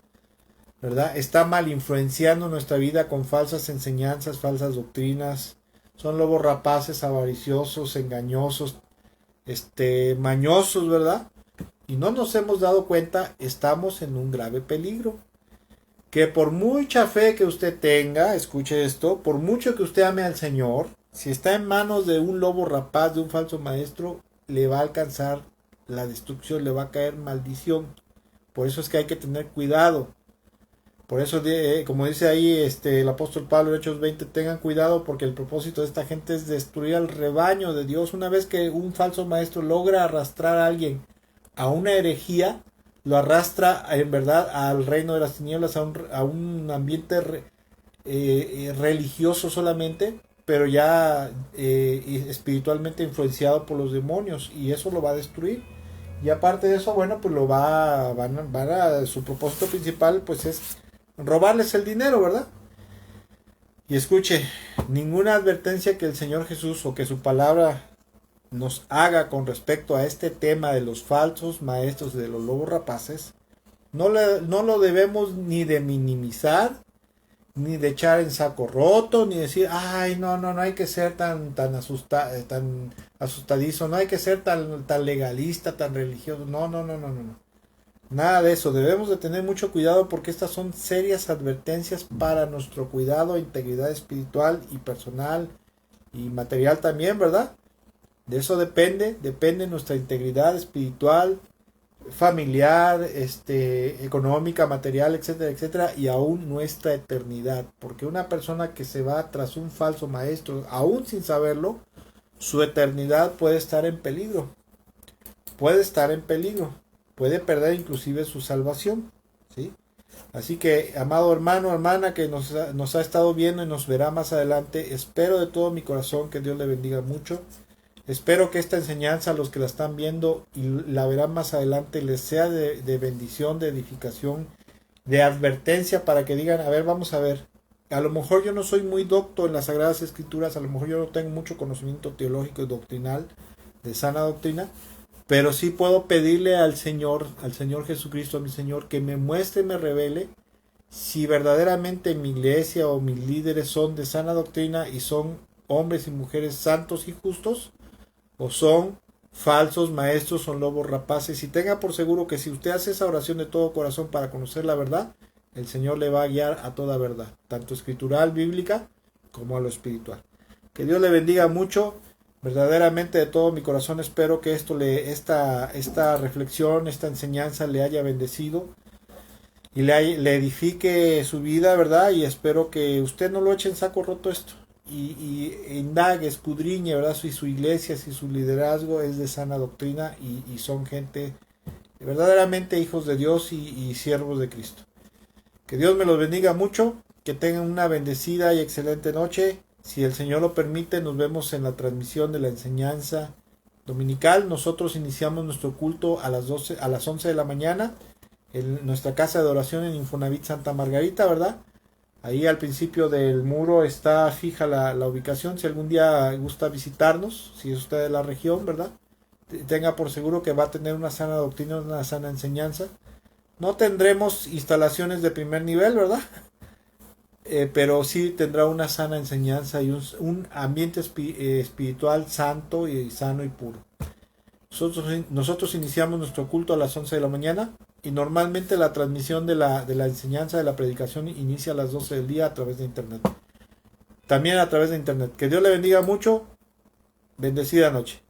Speaker 1: ¿verdad? Está mal influenciando nuestra vida con falsas enseñanzas, falsas doctrinas. Son lobos rapaces, avariciosos, engañosos, mañosos, ¿verdad? Y no nos hemos dado cuenta, estamos en un grave peligro. Que por mucha fe que usted tenga, escuche esto, por mucho que usted ame al Señor, si está en manos de un lobo rapaz, de un falso maestro, le va a alcanzar la destrucción, le va a caer maldición. Por eso es que hay que tener cuidado. Por eso, como dice ahí el apóstol Pablo en Hechos 20, tengan cuidado porque el propósito de esta gente es destruir al rebaño de Dios. Una vez que un falso maestro logra arrastrar a alguien a una herejía, lo arrastra en verdad al reino de las tinieblas, a un ambiente religioso solamente, pero ya espiritualmente influenciado por los demonios, y eso lo va a destruir. Y aparte de eso, bueno, pues su propósito principal pues es robarles el dinero, ¿verdad? Y escuche, ninguna advertencia que el Señor Jesús o que su palabra nos haga con respecto a este tema de los falsos maestros, de los lobos rapaces, no lo debemos ni de minimizar, ni de echar en saco roto, ni decir, ay, no hay que ser tan asustadizo, no hay que ser tan legalista, tan religioso, no. Nada de eso. Debemos de tener mucho cuidado porque estas son serias advertencias para nuestro cuidado, integridad espiritual y personal y material también, ¿verdad? De eso depende nuestra integridad espiritual, familiar, económica, material, etcétera, etcétera, y aún nuestra eternidad. Porque una persona que se va tras un falso maestro, aún sin saberlo, su eternidad puede estar en peligro. Puede estar en peligro. Puede perder inclusive su salvación. ¿Sí? Así que, amado hermano, hermana, que nos ha estado viendo y nos verá más adelante, espero de todo mi corazón que Dios le bendiga mucho. Espero que esta enseñanza a los que la están viendo y la verán más adelante les sea de bendición, de edificación, de advertencia para que digan, a ver, vamos a ver. A lo mejor yo no soy muy docto en las Sagradas Escrituras, a lo mejor yo no tengo mucho conocimiento teológico y doctrinal, de sana doctrina, pero sí puedo pedirle al Señor Jesucristo, a mi Señor, que me muestre, me revele si verdaderamente mi iglesia o mis líderes son de sana doctrina y son hombres y mujeres santos y justos, o son falsos maestros, son lobos rapaces. Y tenga por seguro que si usted hace esa oración de todo corazón para conocer la verdad, el Señor le va a guiar a toda verdad, tanto escritural, bíblica, como a lo espiritual. Que Dios le bendiga mucho. Verdaderamente de todo mi corazón espero que esta reflexión, esta enseñanza le haya bendecido y le edifique su vida, ¿verdad? Y espero que usted no lo eche en saco roto esto. Y indague, escudriñe, ¿verdad? Si su iglesia, si su liderazgo es de sana doctrina y son gente verdaderamente hijos de Dios y siervos de Cristo. Que Dios me los bendiga mucho, que tengan una bendecida y excelente noche. Si el Señor lo permite, nos vemos en la transmisión de la enseñanza dominical. Nosotros iniciamos nuestro culto a las 11 de la mañana en nuestra casa de oración en Infonavit Santa Margarita, ¿verdad? Ahí al principio del muro está fija la ubicación. Si algún día gusta visitarnos, si es usted de la región, ¿verdad? Tenga por seguro que va a tener una sana doctrina, una sana enseñanza. No tendremos instalaciones de primer nivel, ¿verdad? Pero sí tendrá una sana enseñanza y un ambiente espiritual santo y sano y puro. Nosotros iniciamos nuestro culto a las 11 de la mañana y normalmente la transmisión de la enseñanza, de la predicación, inicia a las 12 del día a través de internet. También a través de internet. Que Dios le bendiga mucho. Bendecida noche.